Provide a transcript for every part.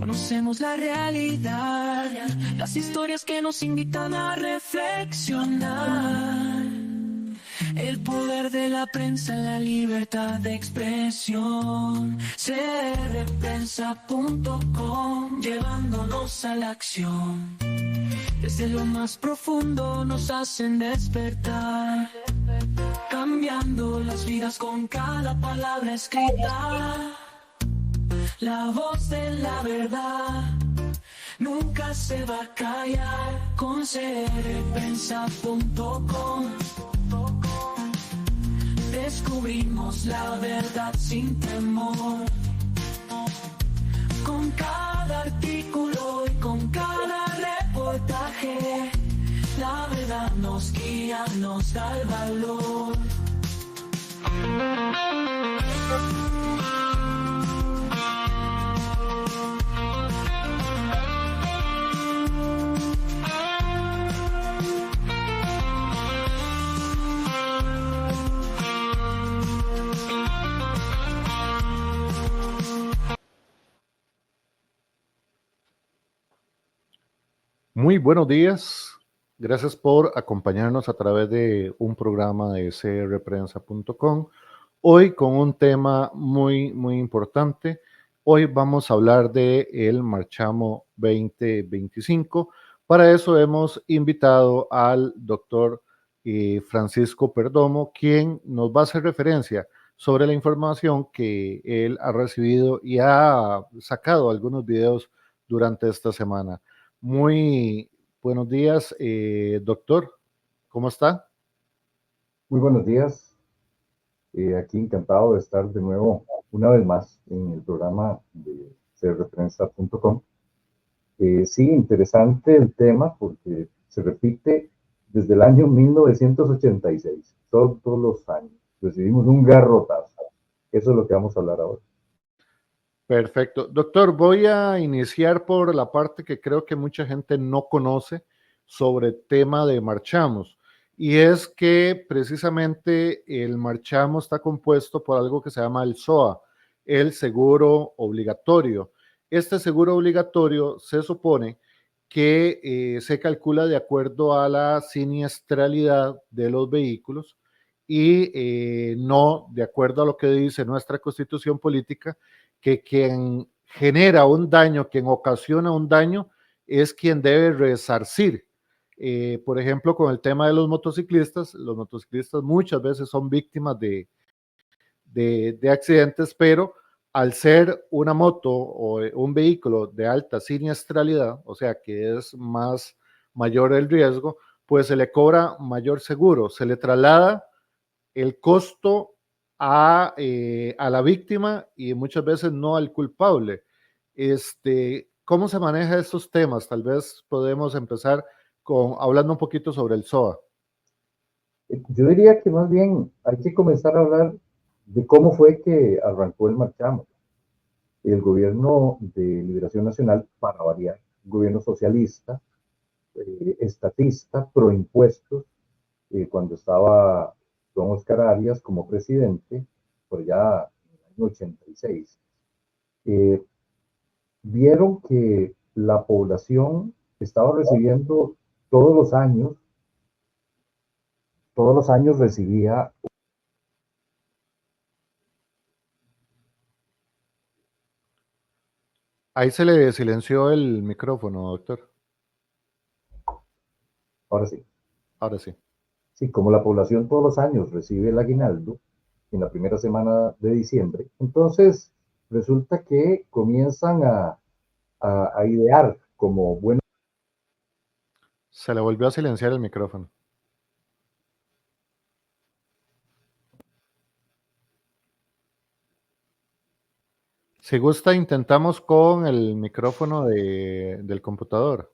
Conocemos la realidad, las historias que nos invitan a reflexionar. El poder de la prensa en la libertad de expresión. crprensa.com, llevándonos a la acción. Desde lo más profundo nos hacen despertar, cambiando las vidas con cada palabra escrita. La voz de la verdad nunca se va a callar. Con crprensa.com descubrimos la verdad sin temor. Con cada artículo y con cada reportaje, la verdad nos guía, nos da el valor. Muy buenos días, gracias por acompañarnos a través de un programa de crprensa.com. Hoy con un tema muy importante. Hoy vamos a hablar de el Marchamo 2025. Para eso hemos invitado al doctor Francisco Perdomo, quien nos va a hacer referencia sobre la información que él ha recibido y ha sacado algunos videos durante esta semana. Muy buenos días, doctor. ¿Cómo está? Muy buenos días. Aquí encantado de estar de nuevo, una vez más, en el programa de crprensa.com. Sí, interesante el tema porque se repite desde el año 1986, todos los años. Recibimos un garrotazo. Eso es lo que vamos a hablar ahora. Perfecto. Doctor, voy a iniciar por la parte que creo que mucha gente no conoce sobre el tema de Marchamos. Y es que precisamente el Marchamo está compuesto por algo que se llama el SOA, el seguro obligatorio. Este seguro obligatorio se supone que se calcula de acuerdo a la siniestralidad de los vehículos y no de acuerdo a lo que dice nuestra constitución política, que quien genera un daño, quien ocasiona un daño, es quien debe resarcir. Por ejemplo, con el tema de los motociclistas muchas veces son víctimas de accidentes, pero al ser una moto o un vehículo de alta siniestralidad, o sea que es mayor el riesgo, pues se le cobra mayor seguro, se le traslada el costo a la víctima y muchas veces no al culpable. ¿Cómo se maneja estos temas? Tal vez podemos empezar hablando un poquito sobre el SOA. Yo diría que más bien hay que comenzar a hablar de cómo fue que arrancó el Marchamo. El gobierno de Liberación Nacional, para variar, gobierno socialista, estatista, pro impuestos, cuando estaba don Oscar Arias como presidente, por allá en el año 86, vieron que la población estaba recibiendo todos los años recibía. Ahí se le silenció el micrófono, doctor. Ahora sí. Ahora sí. Sí, como la población todos los años recibe el aguinaldo en la primera semana de diciembre, entonces resulta que comienzan a idear como bueno. Se le volvió a silenciar el micrófono. Si gusta, intentamos con el micrófono del computador.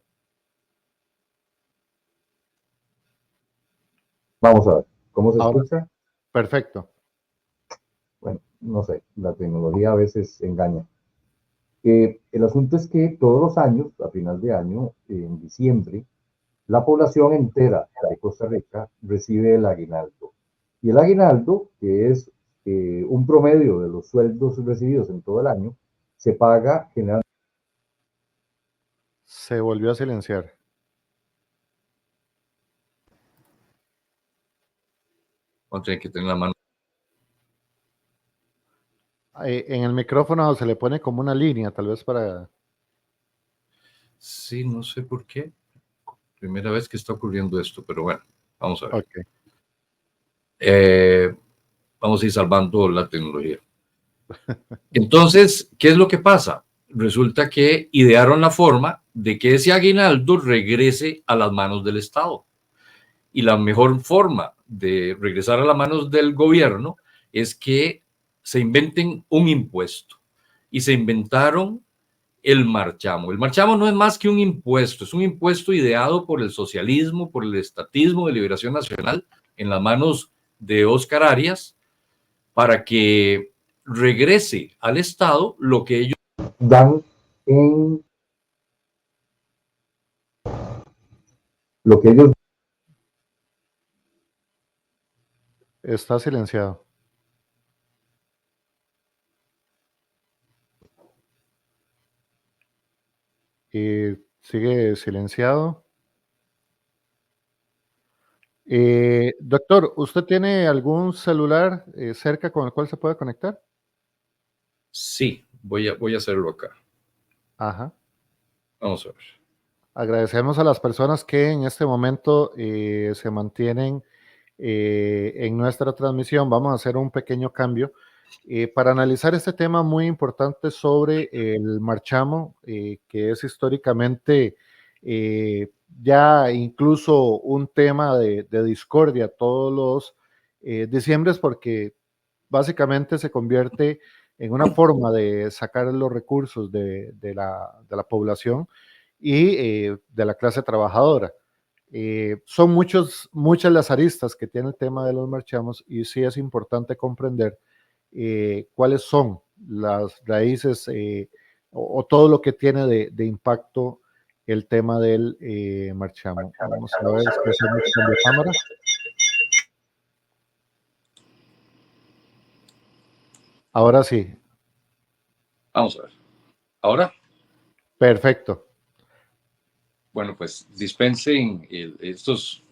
Vamos a ver, ¿cómo se Ahora, escucha? perfecto. Bueno, no sé, la tecnología a veces engaña. El asunto es que todos los años, a final de año, en diciembre, la población entera de Costa Rica recibe el aguinaldo. Y el aguinaldo, que es un promedio de los sueldos recibidos en todo el año, se paga generalmente Se volvió a silenciar. Vamos a tener que tener la mano. En el micrófono se le pone como una línea, tal vez para... Sí, no sé por qué. Primera vez que está ocurriendo esto, pero bueno, vamos a ver. Ok. Vamos a ir salvando la tecnología. Entonces, ¿qué es lo que pasa? Resulta que idearon la forma de que ese aguinaldo regrese a las manos del Estado. Y la mejor forma de regresar a las manos del gobierno es que se inventen un impuesto. Y se inventaron el marchamo. El marchamo no es más que un impuesto, es un impuesto ideado por el socialismo, por el estatismo de Liberación Nacional, en las manos de Óscar Arias, para que regrese al Estado lo que ellos Dan en lo que ellos Está silenciado. Y sigue silenciado. Doctor, ¿usted tiene algún celular cerca con el cual se pueda conectar? sí, voy a hacerlo acá. Ajá. Vamos a ver. Agradecemos a las personas que en este momento se mantienen en nuestra transmisión. Vamos a hacer un pequeño cambio para analizar este tema muy importante sobre el marchamo, que es históricamente ya incluso un tema de discordia todos los diciembres, porque básicamente se convierte en una forma de sacar los recursos de la población y de la clase trabajadora. Son muchas las aristas que tiene el tema de los marchamos y sí es importante comprender cuáles son las raíces o todo lo que tiene de impacto el tema del marchamo. Vamos a ver, es que hacemos cambio de cámara. Ahora sí. Vamos a ver. ¿Ahora? Perfecto. Bueno, pues dispensen estos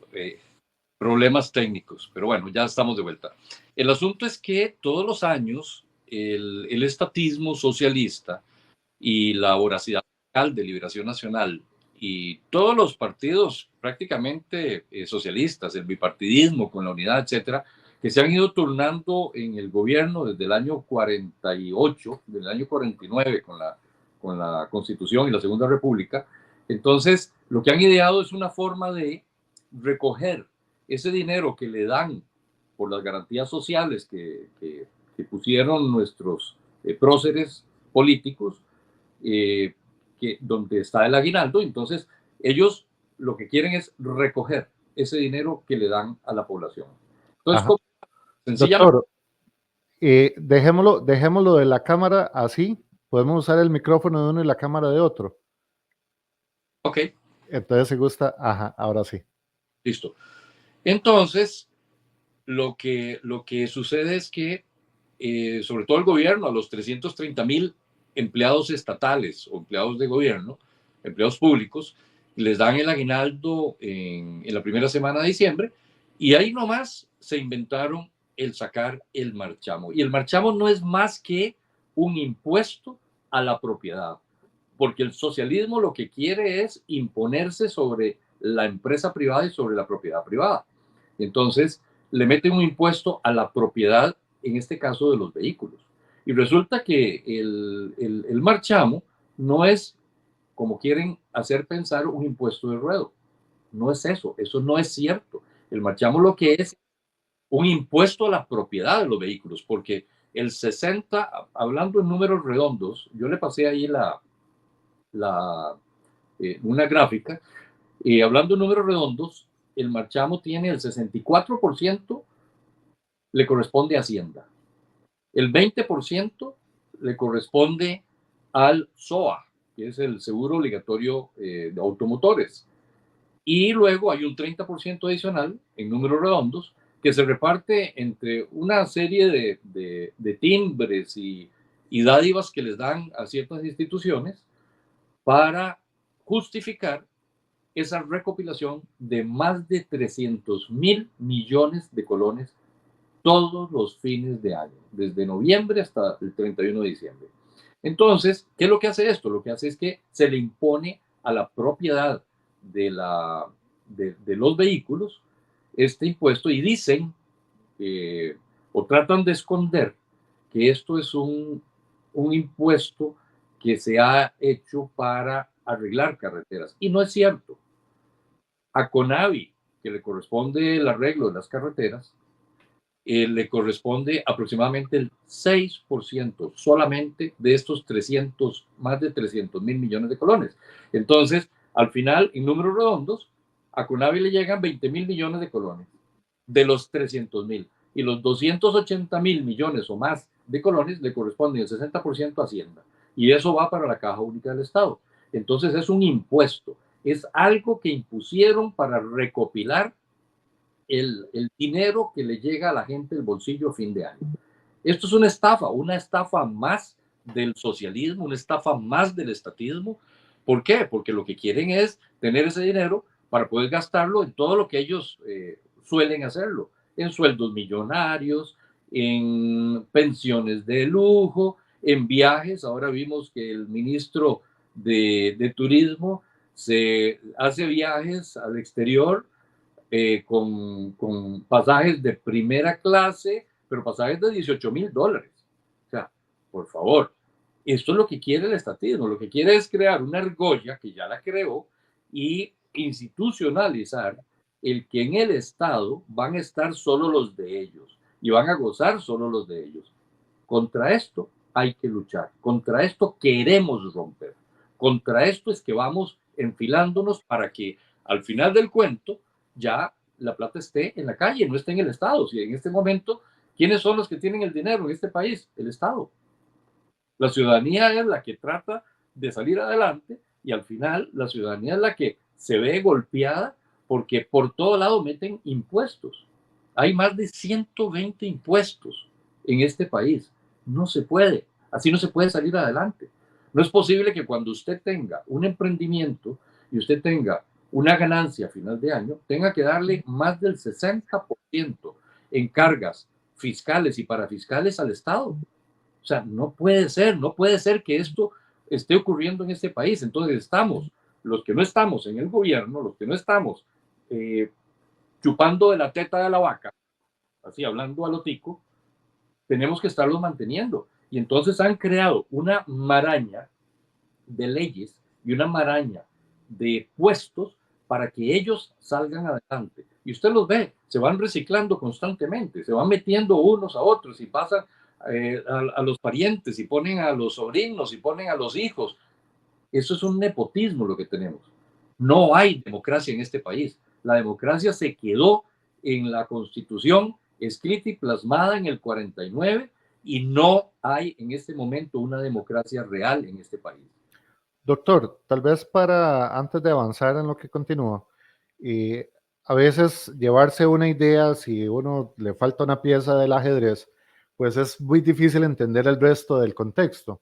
problemas técnicos, pero bueno, ya estamos de vuelta. El asunto es que todos los años el estatismo socialista y la voracidad de Liberación Nacional y todos los partidos prácticamente socialistas, el bipartidismo con la unidad, etcétera, que se han ido turnando en el gobierno desde el año 48, desde el año 49 con la Constitución y la Segunda República. Entonces, lo que han ideado es una forma de recoger ese dinero que le dan por las garantías sociales que pusieron nuestros próceres políticos, donde está el aguinaldo. Entonces, ellos lo que quieren es recoger ese dinero que le dan a la población. Entonces, Ajá. sencillamente... Doctor, dejémoslo de la cámara así. Podemos usar el micrófono de uno y la cámara de otro. Ok. Entonces, si gusta, ajá, ahora sí. Listo. Entonces, lo que sucede es que, sobre todo el gobierno, a los 330,000 empleados estatales o empleados de gobierno, empleados públicos, les dan el aguinaldo en la primera semana de diciembre, y ahí nomás se inventaron el sacar el marchamo. Y el marchamo no es más que un impuesto a la propiedad, porque el socialismo lo que quiere es imponerse sobre la empresa privada y sobre la propiedad privada. Entonces, le meten un impuesto a la propiedad, en este caso de los vehículos. Y resulta que el marchamo no es, como quieren hacer pensar, un impuesto de ruedo. No es eso no es cierto. El marchamo lo que es un impuesto a la propiedad de los vehículos, porque el 60, hablando en números redondos, yo le pasé ahí una gráfica, y hablando en números redondos, el marchamo tiene el 64% le corresponde a Hacienda, el 20% le corresponde al SOA, que es el seguro obligatorio de automotores, y luego hay un 30% adicional en números redondos que se reparte entre una serie de timbres y dádivas que les dan a ciertas instituciones para justificar esa recopilación de más de 300.000 millones de colones todos los fines de año, desde noviembre hasta el 31 de diciembre. Entonces, ¿qué es lo que hace esto? Lo que hace es que se le impone a la propiedad de los vehículos este impuesto y dicen o tratan de esconder que esto es un impuesto que se ha hecho para arreglar carreteras. Y no es cierto. A CONAVI, que le corresponde el arreglo de las carreteras, le corresponde aproximadamente el 6% solamente de estos más de 300.000 millones de colones. Entonces, al final, en números redondos, a CONAVI le llegan 20.000 millones de colones de los 300.000, y los 280.000 millones o más de colones le corresponden el 60% a Hacienda, y eso va para la Caja Única del Estado. Entonces es un impuesto, es algo que impusieron para recopilar el dinero que le llega a la gente del bolsillo a fin de año. Esto es una estafa más del socialismo, una estafa más del estatismo. ¿Por qué? Porque lo que quieren es tener ese dinero para poder gastarlo en todo lo que ellos suelen hacerlo, en sueldos millonarios, en pensiones de lujo, en viajes. Ahora vimos que el ministro de Turismo se hace viajes al exterior con pasajes de primera clase, pero pasajes de $18.000. O sea, por favor, esto es lo que quiere el estatismo. Lo que quiere es crear una argolla, que ya la creó, y institucionalizar el que en el Estado van a estar solo los de ellos y van a gozar solo los de ellos. Contra esto hay que luchar, contra esto queremos romper, contra esto es que vamos enfilándonos para que al final del cuento ya la plata esté en la calle, no esté en el Estado. Si en este momento, ¿quiénes son los que tienen el dinero en este país? El Estado. La ciudadanía es la que trata de salir adelante y al final la ciudadanía es la que se ve golpeada porque por todo lado meten impuestos. Hay más de 120 impuestos en este país. No se puede, así no se puede salir adelante. No es posible que cuando usted tenga un emprendimiento y usted tenga una ganancia a final de año, tenga que darle más del 60% en cargas fiscales y parafiscales al Estado. O sea, no puede ser que esto esté ocurriendo en este país. Entonces estamos, los que no estamos en el gobierno, los que no estamos chupando de la teta de la vaca, así hablando a lo tico, tenemos que estarlos manteniendo. Y entonces han creado una maraña de leyes y una maraña de puestos para que ellos salgan adelante. Y usted los ve, se van reciclando constantemente, se van metiendo unos a otros y pasan a los parientes y ponen a los sobrinos y ponen a los hijos. Eso es un nepotismo lo que tenemos. No hay democracia en este país. La democracia se quedó en la Constitución escrita y plasmada en el 49 y no hay en este momento una democracia real en este país. Doctor, tal vez antes de avanzar en lo que continúa, a veces llevarse una idea, si uno le falta una pieza del ajedrez, pues es muy difícil entender el resto del contexto.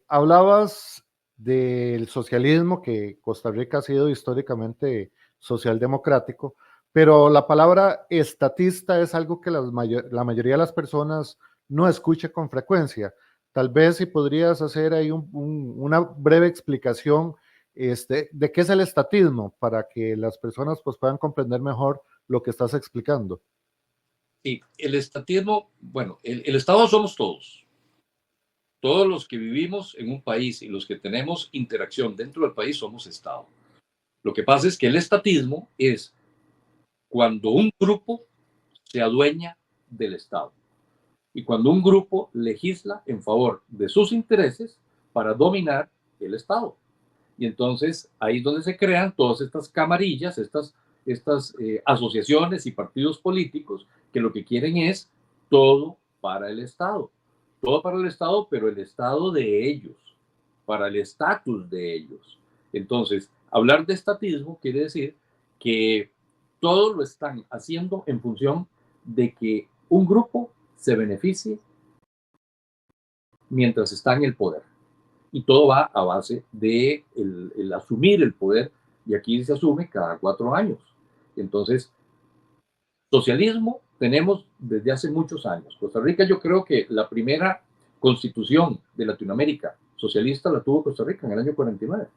Hablabas del socialismo, que Costa Rica ha sido históricamente socialdemocrático, pero la palabra estatista es algo que la mayoría de las personas no escucha con frecuencia. Tal vez si podrías hacer ahí una breve explicación de qué es el estatismo para que las personas pues, puedan comprender mejor lo que estás explicando. Sí, el estatismo, bueno, el Estado somos todos. Todos los que vivimos en un país y los que tenemos interacción dentro del país somos Estado. Lo que pasa es que el estatismo es cuando un grupo se adueña del Estado y cuando un grupo legisla en favor de sus intereses para dominar el Estado. Y entonces ahí es donde se crean todas estas camarillas, estas asociaciones y partidos políticos que lo que quieren es todo para el Estado. Todo para el Estado, pero el Estado de ellos, para el estatus de ellos. Entonces, hablar de estatismo quiere decir que todo lo están haciendo en función de que un grupo se beneficie mientras está en el poder. y todo va a base de el asumir el poder, y aquí se asume cada 4 años. Entonces, socialismo tenemos desde hace muchos años. Costa Rica, yo creo que la primera constitución de Latinoamérica socialista la tuvo Costa Rica en el año 49.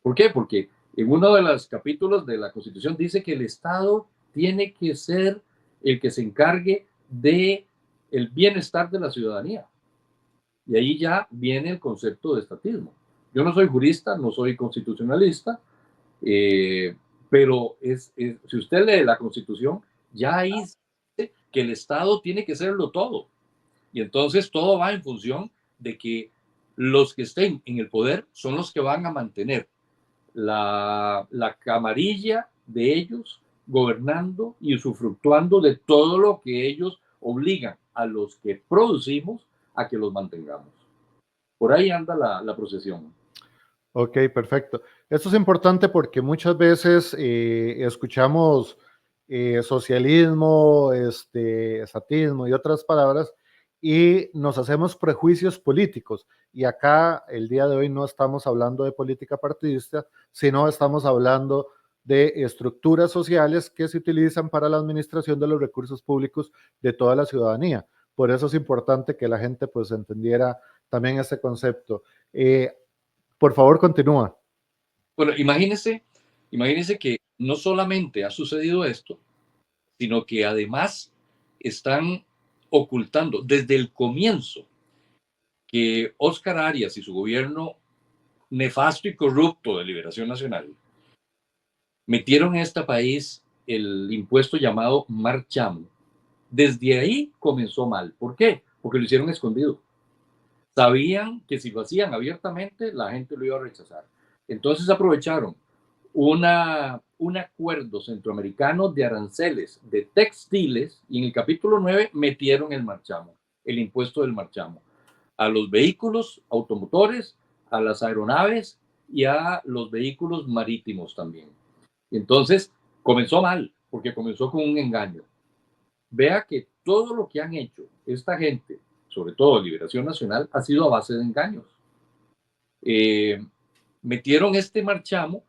¿Por qué? Porque en uno de los capítulos de la Constitución dice que el Estado tiene que ser el que se encargue de el bienestar de la ciudadanía. Y ahí ya viene el concepto de estatismo. Yo no soy jurista, no soy constitucionalista, pero si usted lee la Constitución, ya ahí dice que el Estado tiene que serlo todo. Y entonces todo va en función de que los que estén en el poder son los que van a mantener la camarilla de ellos gobernando y usufructuando de todo lo que ellos obligan a los que producimos a que los mantengamos. Por ahí anda la procesión. Ok, perfecto. Esto es importante porque muchas veces escuchamos socialismo, estatismo y otras palabras y nos hacemos prejuicios políticos. Y acá el día de hoy no estamos hablando de política partidista, sino estamos hablando de estructuras sociales que se utilizan para la administración de los recursos públicos de toda la ciudadanía. Por eso es importante que la gente pues entendiera también este concepto. Por favor, continúa. Bueno, imagínese que no solamente ha sucedido esto, sino que además están ocultando desde el comienzo que Óscar Arias y su gobierno nefasto y corrupto de Liberación Nacional metieron en este país el impuesto llamado marchamo. Desde ahí comenzó mal. ¿Por qué? Porque lo hicieron escondido. Sabían que si lo hacían abiertamente, la gente lo iba a rechazar. Entonces aprovecharon un acuerdo centroamericano de aranceles de textiles y en el capítulo 9 metieron el marchamo, el impuesto del marchamo, a los vehículos automotores, a las aeronaves y a los vehículos marítimos también. Entonces comenzó mal, porque comenzó con un engaño. Vea que todo lo que han hecho esta gente, sobre todo Liberación Nacional, ha sido a base de engaños. Metieron este marchamo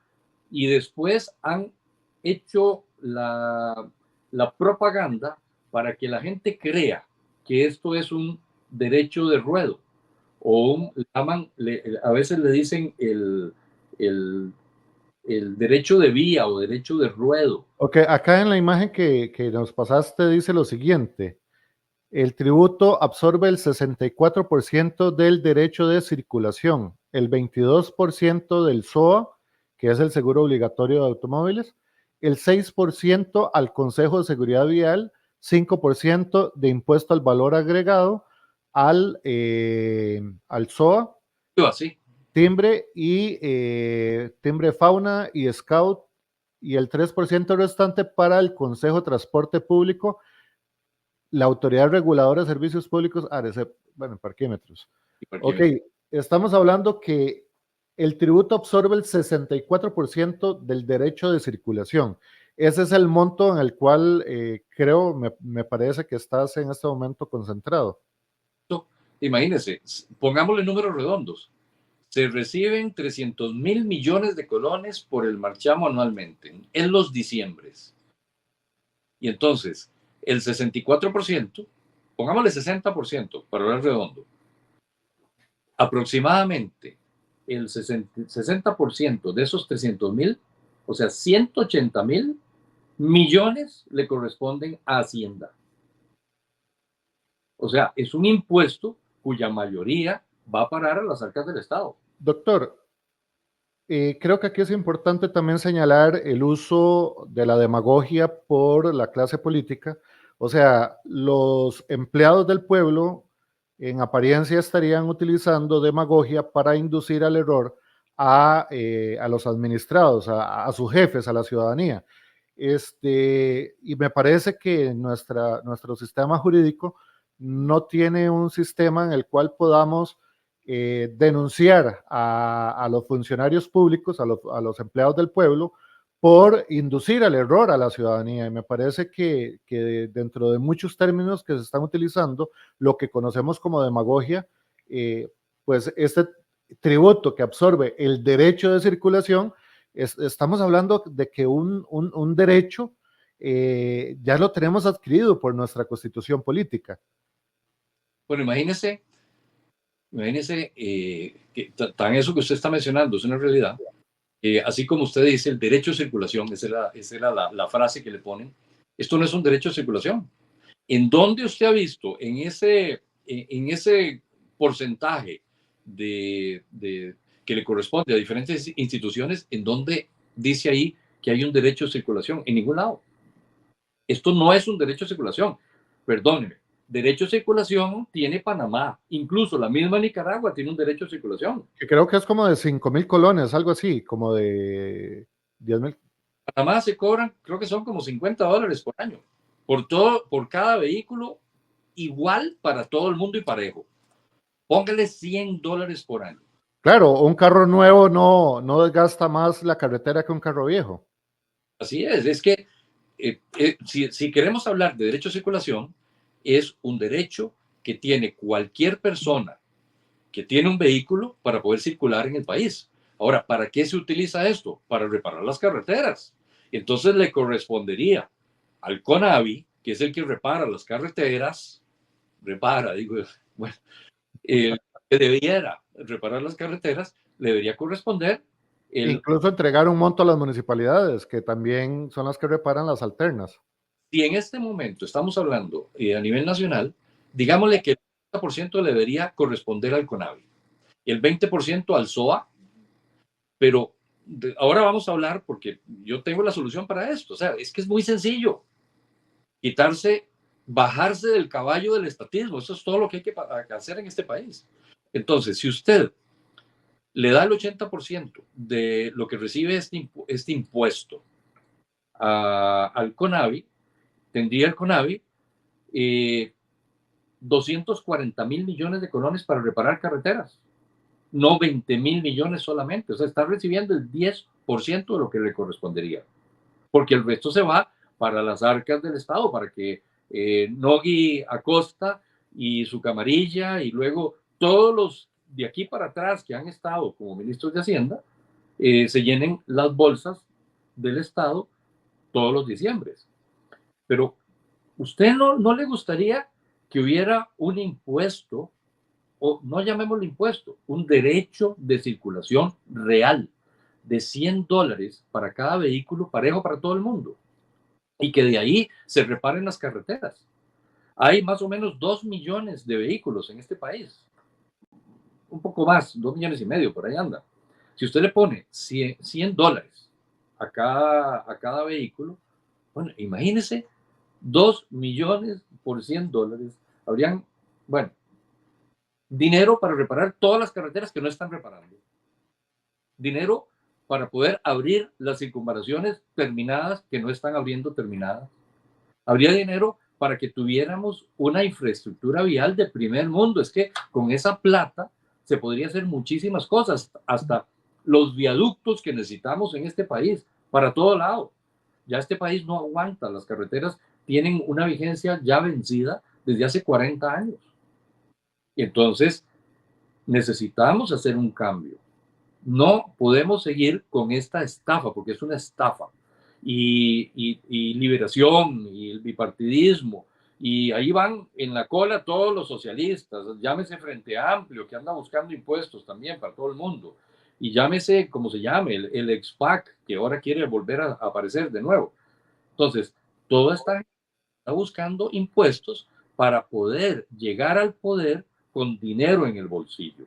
y después han hecho la propaganda para que la gente crea que esto es un derecho de ruedo o a veces le dicen el derecho de vía o derecho de ruedo. Ok, acá en la imagen que nos pasaste dice lo siguiente: el tributo absorbe el 64% del derecho de circulación, el 22% del SOA, que es el seguro obligatorio de automóviles, el 6% al Consejo de Seguridad Vial, 5% de impuesto al valor agregado, al SOA, Así. timbre y timbre fauna y scout, y el 3% restante para el Consejo de Transporte Público, la Autoridad Reguladora de Servicios Públicos, ARECEP, bueno, parquímetros. Ok, estamos hablando que el tributo absorbe el 64% del derecho de circulación. Ese es el monto en el cual creo, me parece que estás en este momento concentrado. Imagínense, pongámosle números redondos. Se reciben 300.000 millones de colones por el marchamo anualmente, en los diciembres. Y entonces, el 64%, pongámosle 60% para hablar redondo, aproximadamente el 60% de esos 300.000, o sea, 180.000 millones le corresponden a Hacienda. O sea, es un impuesto cuya mayoría va a parar a las arcas del Estado. Doctor, creo que aquí es importante también señalar el uso de la demagogia por la clase política. O sea, los empleados del pueblo en apariencia estarían utilizando demagogia para inducir al error a los administrados, a sus jefes, a la ciudadanía. Y me parece que nuestro sistema jurídico no tiene un sistema en el cual podamos denunciar a los funcionarios públicos, a los empleados del pueblo, por inducir al error a la ciudadanía. Y me parece que dentro de muchos términos que se están utilizando, lo que conocemos como demagogia, pues tributo que absorbe el derecho de circulación, estamos hablando de que un derecho ya lo tenemos adquirido por nuestra constitución política. Bueno, imagínese que tan eso que usted está mencionando es una realidad. Así como usted dice, el derecho de circulación, esa era la frase que le ponen, esto no es un derecho de circulación. ¿En dónde usted ha visto en ese porcentaje que le corresponde a diferentes instituciones, en donde dice ahí que hay un derecho de circulación? En ningún lado. Esto no es un derecho de circulación. Perdóneme. Derecho de circulación tiene Panamá. Incluso la misma Nicaragua tiene un derecho de circulación. Que creo que es como de 5,000 colones, algo así, como de 10,000. Panamá se cobran, creo que son como $50 por año. Por cada vehículo, igual para todo el mundo y parejo. Póngale $100 por año. Claro, un carro nuevo no desgasta más la carretera que un carro viejo. Así es que si queremos hablar de derecho de circulación, es un derecho que tiene cualquier persona que tiene un vehículo para poder circular en el país. Ahora, ¿para qué se utiliza esto? Para reparar las carreteras. Entonces le correspondería al CONAVI, que es el que repara las carreteras, que debiera reparar las carreteras, le debería corresponder incluso entregar un monto a las municipalidades, que también son las que reparan las alternas. Si en este momento estamos hablando a nivel nacional, digámosle que el 30% le debería corresponder al CONAVI y el 20% al SOA, pero ahora vamos a hablar, porque yo tengo la solución para esto. O sea, es que es muy sencillo. Bajarse del caballo del estatismo. Eso es todo lo que hay que hacer en este país. Entonces, si usted le da el 80% de lo que recibe este impuesto al CONAVI, tendría el CONAVI 240,000 millones de colones para reparar carreteras, no 20,000 millones solamente. O sea, está recibiendo el 10% de lo que le correspondería, porque el resto se va para las arcas del Estado, para que Nogui Acosta y su camarilla y luego todos los de aquí para atrás que han estado como ministros de Hacienda se llenen las bolsas del Estado todos los diciembres. Pero ¿usted no le gustaría que hubiera un impuesto, o no llamémoslo impuesto, un derecho de circulación real de $100 para cada vehículo, parejo para todo el mundo, y que de ahí se reparen las carreteras? Hay más o menos 2 millones de vehículos en este país, un poco más, 2,5 millones, por ahí anda. Si usted le pone $100 a cada vehículo, bueno, imagínese 2 millones por $100, habrían, bueno, dinero para reparar todas las carreteras que no están reparando, dinero para poder abrir las circunvalaciones terminadas que no están abriendo terminadas, habría dinero para que tuviéramos una infraestructura vial de primer mundo. Es que con esa plata se podría hacer muchísimas cosas, hasta los viaductos que necesitamos en este país, para todo lado. Ya este país no aguanta, las carreteras tienen una vigencia ya vencida desde hace 40 años. Y entonces necesitamos hacer un cambio. No podemos seguir con esta estafa, porque es una estafa. Y Liberación y el bipartidismo, y ahí van en la cola todos los socialistas, llámese Frente Amplio, que anda buscando impuestos también para todo el mundo, y llámese como se llame, el ex-PAC, que ahora quiere volver a aparecer de nuevo. Entonces, todo está buscando impuestos para poder llegar al poder con dinero en el bolsillo.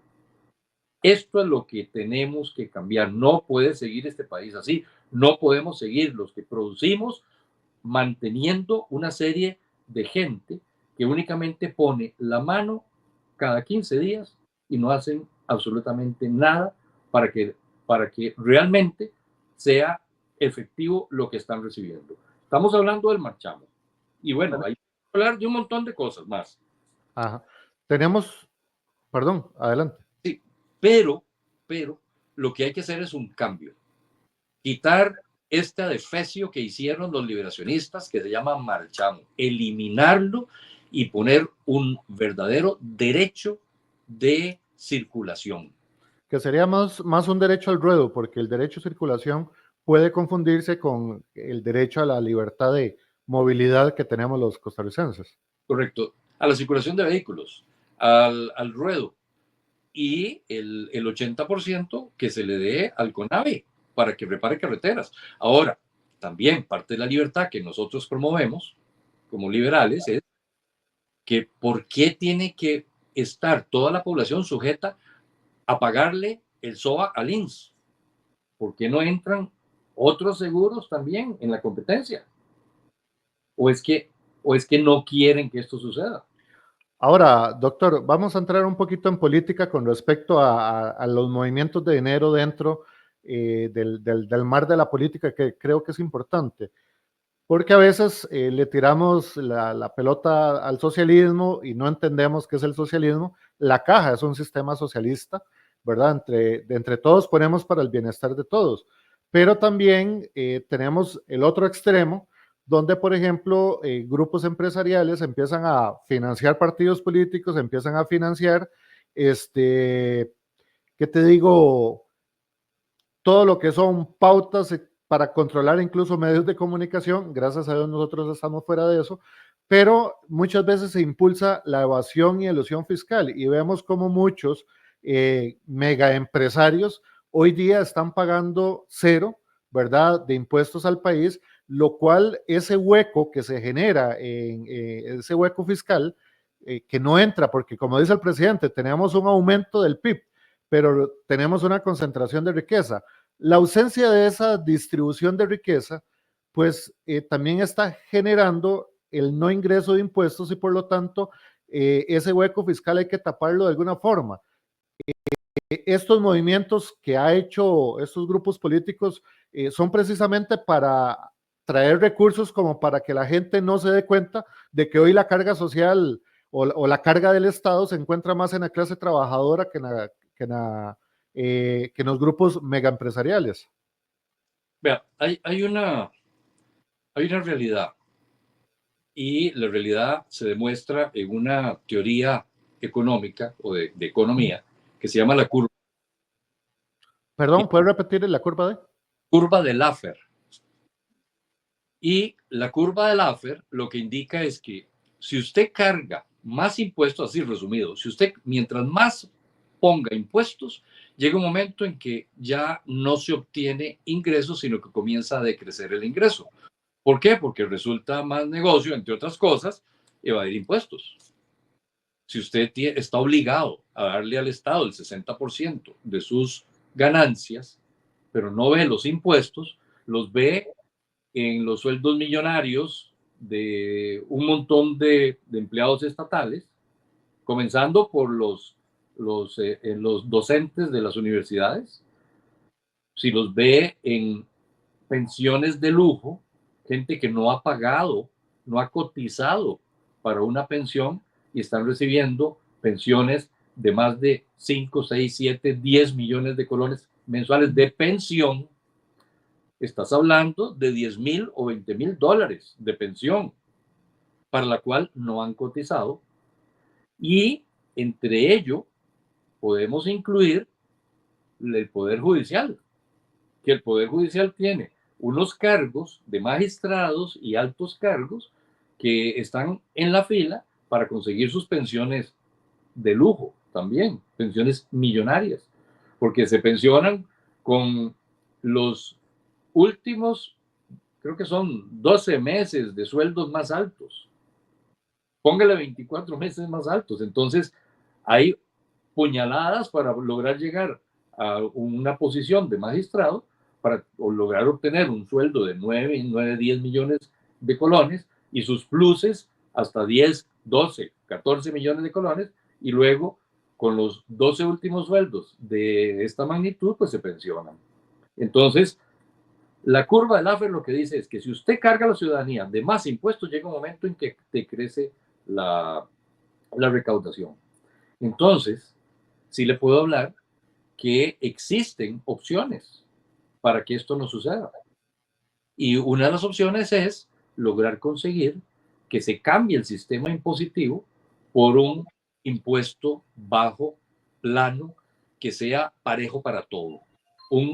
Esto es lo que tenemos que cambiar. No puede seguir este país así. No podemos seguir los que producimos manteniendo una serie de gente que únicamente pone la mano cada 15 días y no hacen absolutamente nada para que realmente sea efectivo lo que están recibiendo. Estamos hablando del marchamo. Y bueno, hay que hablar de un montón de cosas más. Ajá. Perdón, adelante. Sí, pero lo que hay que hacer es un cambio. Quitar este adefesio que hicieron los liberacionistas, que se llama marchamo, eliminarlo y poner un verdadero derecho de circulación. que sería más un derecho al ruedo, porque el derecho a circulación puede confundirse con el derecho a la libertad de movilidad que tenemos los costarricenses. Correcto. A la circulación de vehículos, al ruedo, y el 80% que se le dé al CONAVE para que repare carreteras. Ahora, también parte de la libertad que nosotros promovemos como liberales es que ¿por qué tiene que estar toda la población sujeta a pagarle el SOA al INS? ¿Por qué no entran otros seguros también en la competencia? ¿O es que no quieren que esto suceda? Ahora, doctor, vamos a entrar un poquito en política con respecto a los movimientos de dinero dentro del mar de la política, que creo que es importante, porque a veces le tiramos la pelota al socialismo y no entendemos qué es el socialismo. La caja es un sistema socialista, ¿verdad? Entre todos ponemos para el bienestar de todos, pero también tenemos el otro extremo, donde, por ejemplo, grupos empresariales empiezan a financiar partidos políticos, empiezan a financiar, ¿qué te digo? Todo lo que son pautas para controlar incluso medios de comunicación. Gracias a Dios nosotros estamos fuera de eso, pero muchas veces se impulsa la evasión y elusión fiscal y vemos como muchos mega empresarios hoy día están pagando cero, ¿verdad?, de impuestos al país, lo cual ese hueco que se genera en ese hueco fiscal, que no entra, porque como dice el presidente, tenemos un aumento del PIB, pero tenemos una concentración de riqueza. La ausencia de esa distribución de riqueza, pues también está generando el no ingreso de impuestos y por lo tanto ese hueco fiscal hay que taparlo de alguna forma. Estos movimientos que ha hecho estos grupos políticos son precisamente para traer recursos como para que la gente no se dé cuenta de que hoy la carga social o la carga del Estado se encuentra más en la clase trabajadora que en los grupos mega empresariales. Vea, hay una realidad, y la realidad se demuestra en una teoría económica o de economía que se llama la Perdón, ¿puedes repetir la curva de? curva de Laffer. Y la curva de Laffer lo que indica es que si usted carga más impuestos, así resumido, si usted mientras más ponga impuestos, llega un momento en que ya no se obtiene ingresos, sino que comienza a decrecer el ingreso. ¿Por qué? Porque resulta más negocio, entre otras cosas, evadir impuestos. Si usted está obligado a darle al Estado el 60% de sus ganancias, pero no ve los impuestos, los ve en los sueldos millonarios de un montón de empleados estatales, comenzando por los docentes de las universidades, si los ve en pensiones de lujo, gente que no ha pagado, no ha cotizado para una pensión y están recibiendo pensiones de más de 5, 6, 7, 10 millones de colones mensuales de pensión. Estás hablando de 10,000 o 20,000 dólares de pensión para la cual no han cotizado, y entre ello podemos incluir el Poder Judicial, que el Poder Judicial tiene unos cargos de magistrados y altos cargos que están en la fila para conseguir sus pensiones de lujo también, pensiones millonarias, porque se pensionan con los últimos, creo que son 12 meses de sueldos más altos. Póngale 24 meses más altos. Entonces, hay puñaladas para lograr llegar a una posición de magistrado, para lograr obtener un sueldo de 9, 10 millones de colones y sus pluses hasta 10, 12, 14 millones de colones, y luego con los 12 últimos sueldos de esta magnitud, pues se pensionan. Entonces, la curva de Laffer lo que dice es que si usted carga a la ciudadanía de más impuestos, llega un momento en que te crece la recaudación. Entonces, sí le puedo hablar que existen opciones para que esto no suceda. Y una de las opciones es lograr conseguir que se cambie el sistema impositivo por un impuesto bajo, plano, que sea parejo para todo,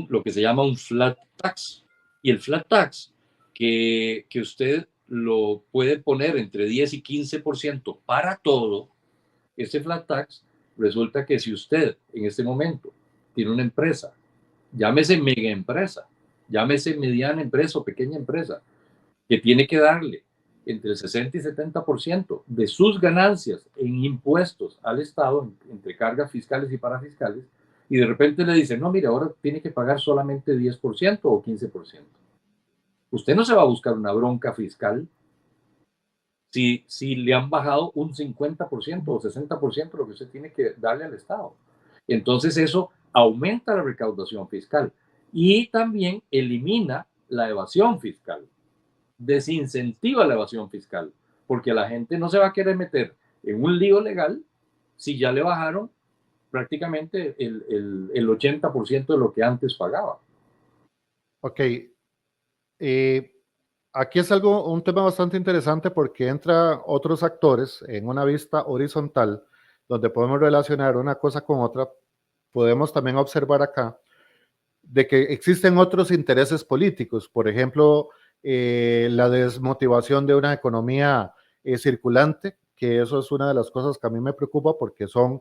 lo que se llama un flat tax. Y el flat tax, que usted lo puede poner entre 10 y 15% para todo, ese flat tax resulta que si usted en este momento tiene una empresa, llámese mega empresa, llámese mediana empresa o pequeña empresa, que tiene que darle entre el 60 y 70% de sus ganancias en impuestos al Estado, entre cargas fiscales y parafiscales, y de repente le dicen, no, mire, ahora tiene que pagar solamente 10% o 15%. Usted no se va a buscar una bronca fiscal si le han bajado un 50% o 60% lo que usted tiene que darle al Estado. Entonces eso aumenta la recaudación fiscal y también elimina la evasión fiscal, desincentiva la evasión fiscal, porque la gente no se va a querer meter en un lío legal si ya le bajaron prácticamente el 80% de lo que antes pagaba. Ok. Aquí es un tema bastante interesante porque entra otros actores en una vista horizontal donde podemos relacionar una cosa con otra. Podemos también observar acá de que existen otros intereses políticos, por ejemplo, la desmotivación de una economía circulante, que eso es una de las cosas que a mí me preocupa porque son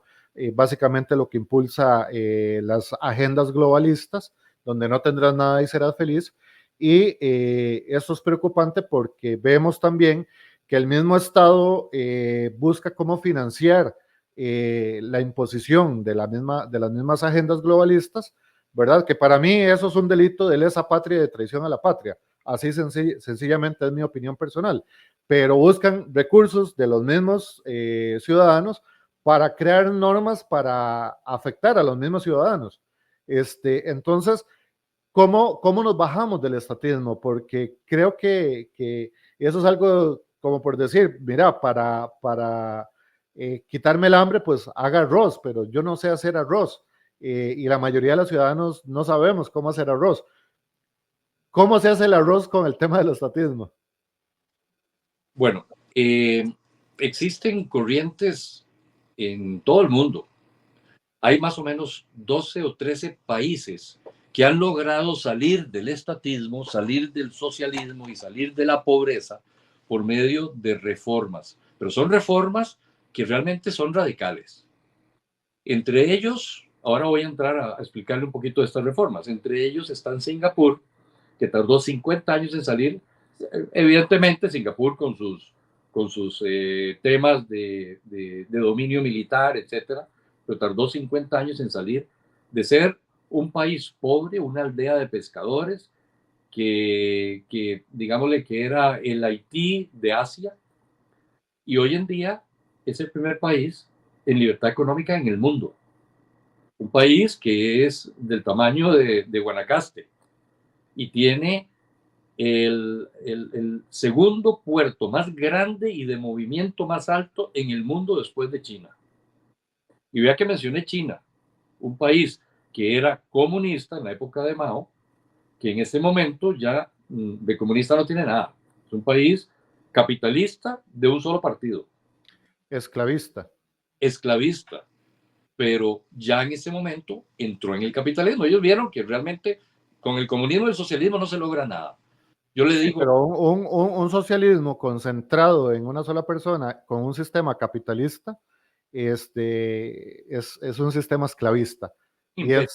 básicamente lo que impulsa las agendas globalistas, donde no tendrás nada y serás feliz. Y eso es preocupante porque vemos también que el mismo Estado busca cómo financiar la imposición de las mismas agendas globalistas, ¿verdad? Que para mí eso es un delito de lesa patria y de traición a la patria. Así sencillamente es mi opinión personal. Pero buscan recursos de los mismos ciudadanos para crear normas para afectar a los mismos ciudadanos. Entonces, ¿cómo nos bajamos del estatismo? Porque creo que eso es algo como por decir, mira, para quitarme el hambre, pues haga arroz, pero yo no sé hacer arroz. Y la mayoría de los ciudadanos no sabemos cómo hacer arroz. ¿Cómo se hace el arroz con el tema del estatismo? Bueno, existen corrientes en todo el mundo. Hay más o menos 12 o 13 países que han logrado salir del estatismo, salir del socialismo y salir de la pobreza por medio de reformas. Pero son reformas que realmente son radicales. Entre ellos, ahora voy a entrar a explicarle un poquito de estas reformas. Entre ellos están Singapur, que tardó 50 años en salir. Evidentemente, Singapur con sus temas de dominio militar, etcétera, pero tardó 50 años en salir de ser un país pobre, una aldea de pescadores, que digámosle que era el Haití de Asia, y hoy en día es el primer país en libertad económica en el mundo. Un país que es del tamaño de Guanacaste y tiene el segundo puerto más grande y de movimiento más alto en el mundo después de China. Y vea que mencioné China, un país que era comunista en la época de Mao, que en este momento ya de comunista no tiene nada. Es un país capitalista de un solo partido. Esclavista. Esclavista, pero ya en ese momento entró en el capitalismo. Ellos vieron que realmente con el comunismo y el socialismo no se logra nada. Yo le digo... Pero un socialismo concentrado en una sola persona con un sistema capitalista es un sistema esclavista. Imperio.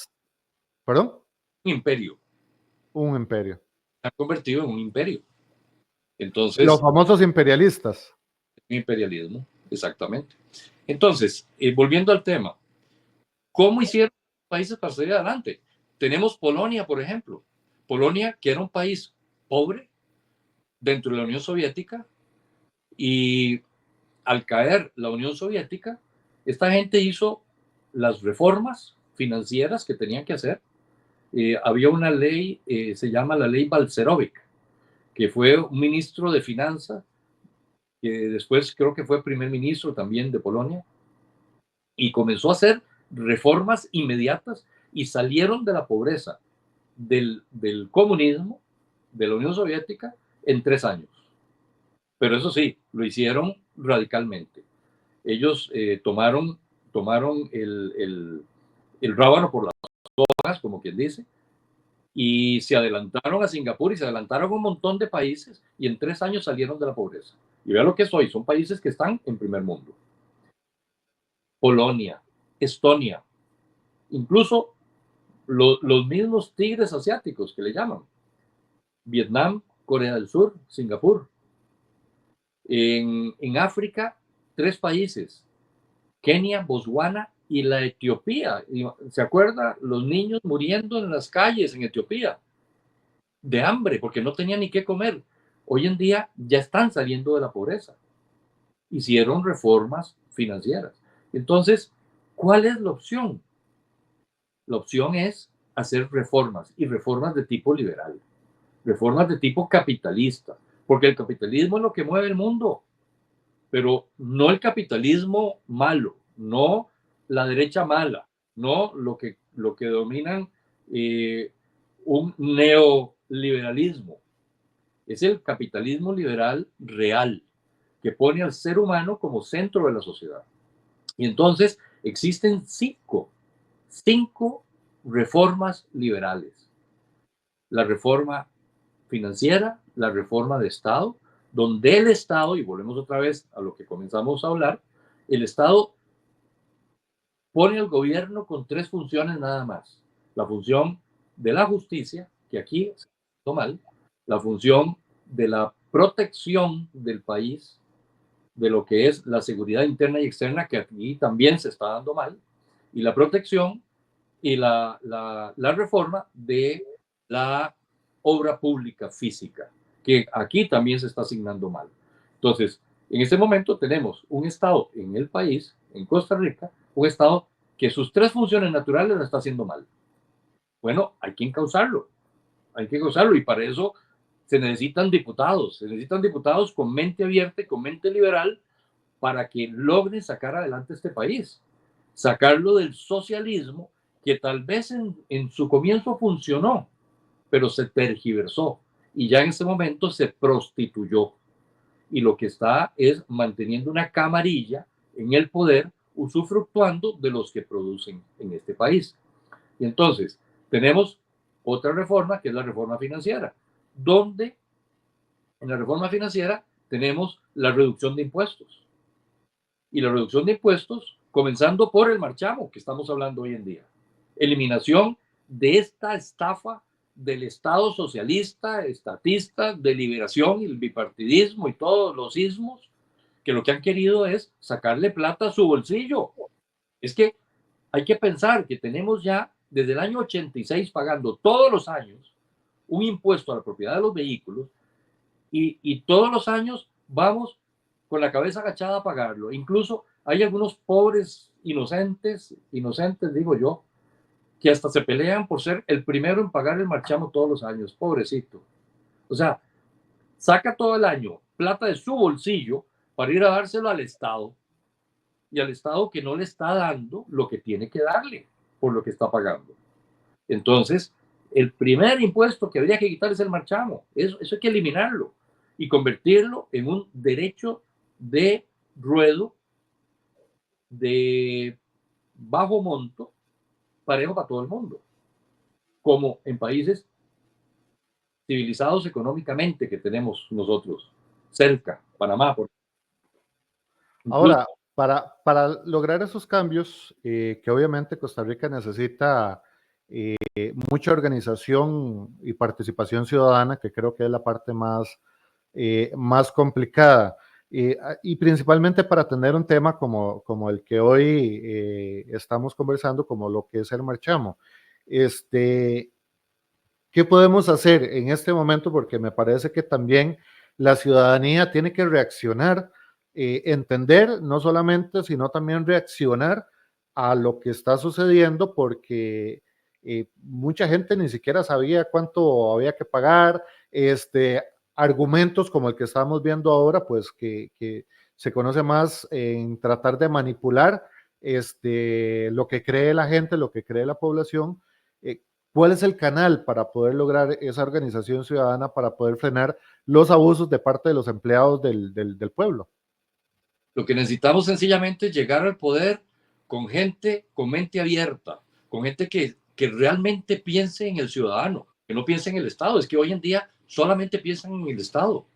¿Perdón? Imperio. Un imperio. Se ha convertido en un imperio. Entonces... Los famosos imperialistas. Imperialismo, exactamente. Entonces, volviendo al tema, ¿cómo hicieron los países para salir adelante? Tenemos Polonia, por ejemplo. Polonia, que era un país pobre dentro de la Unión Soviética, y al caer la Unión Soviética, esta gente hizo las reformas financieras que tenían que hacer. Había una ley, se llama la ley Balcerowicz, que fue un ministro de finanzas, que después creo que fue primer ministro también de Polonia, y comenzó a hacer reformas inmediatas y salieron de la pobreza del comunismo, de la Unión Soviética, en 3 años. Pero eso sí, lo hicieron radicalmente. Ellos tomaron el rábano por las hojas, como quien dice, y se adelantaron a Singapur y se adelantaron a un montón de países y en 3 años salieron de la pobreza. Y vean lo que es hoy, son países que están en primer mundo. Polonia, Estonia, incluso los mismos tigres asiáticos que le llaman. Vietnam, Corea del Sur, Singapur. En África, 3 países, Kenia, Botswana y la Etiopía. ¿Se acuerda? Los niños muriendo en las calles en Etiopía de hambre porque no tenían ni qué comer. Hoy en día ya están saliendo de la pobreza. Hicieron reformas financieras. Entonces, ¿cuál es la opción? La opción es hacer reformas y reformas de tipo liberal, reformas de tipo capitalista, porque el capitalismo es lo que mueve el mundo, pero no el capitalismo malo, no la derecha mala, no lo que dominan un neoliberalismo. Es el capitalismo liberal real, que pone al ser humano como centro de la sociedad. Y entonces existen cinco reformas liberales. La reforma financiera, la reforma de Estado, donde el Estado, y volvemos otra vez a lo que comenzamos a hablar, el Estado pone al gobierno con 3 funciones nada más. La función de la justicia, que aquí se hizo mal, la función de la protección del país, de lo que es la seguridad interna y externa, que aquí también se está dando mal, y la protección y la reforma de la obra pública física, que aquí también se está asignando mal. Entonces, en este momento tenemos un Estado en el país, en Costa Rica, un Estado que sus 3 funciones naturales lo está haciendo mal. Bueno, hay que encauzarlo y para eso se necesitan diputados con mente abierta y con mente liberal para que logren sacar adelante este país, sacarlo del socialismo que tal vez en su comienzo funcionó, pero se tergiversó y ya en ese momento se prostituyó. Y lo que está es manteniendo una camarilla en el poder, usufructuando de los que producen en este país. Y entonces tenemos otra reforma, que es la reforma financiera, donde en la reforma financiera tenemos la reducción de impuestos. Y la reducción de impuestos, comenzando por el marchamo que estamos hablando hoy en día. Eliminación de esta estafa del Estado socialista, estatista, de liberación y el bipartidismo y todos los ismos, que lo que han querido es sacarle plata a su bolsillo. Es que hay que pensar que tenemos ya desde el año 86 pagando todos los años un impuesto a la propiedad de los vehículos y todos los años vamos con la cabeza agachada a pagarlo. Incluso hay algunos pobres inocentes digo yo, que hasta se pelean por ser el primero en pagar el marchamo todos los años, pobrecito. O sea, saca todo el año plata de su bolsillo para ir a dárselo al Estado, y al Estado que no le está dando lo que tiene que darle por lo que está pagando. Entonces, el primer impuesto que habría que quitar es el marchamo. Eso hay que eliminarlo y convertirlo en un derecho de ruedo de bajo monto, parejo para todo el mundo, como en países civilizados económicamente que tenemos nosotros cerca, Panamá. Ahora, para lograr esos cambios, que obviamente Costa Rica necesita mucha organización y participación ciudadana, que creo que es la parte más complicada. Y principalmente para tener un tema como el que hoy estamos conversando, como lo que es el marchamo. ¿Qué podemos hacer en este momento? Porque me parece que también la ciudadanía tiene que reaccionar, entender no solamente, sino también reaccionar a lo que está sucediendo, porque mucha gente ni siquiera sabía cuánto había que pagar, argumentos como el que estamos viendo ahora, pues que se conoce más en tratar de manipular lo que cree la gente, lo que cree la población. ¿Cuál es el canal para poder lograr esa organización ciudadana, para poder frenar los abusos de parte de los empleados del pueblo? Lo que necesitamos sencillamente es llegar al poder con gente con mente abierta, con gente que realmente piense en el ciudadano, que no piense en el Estado. Es que hoy en día solamente piensan en el Estado.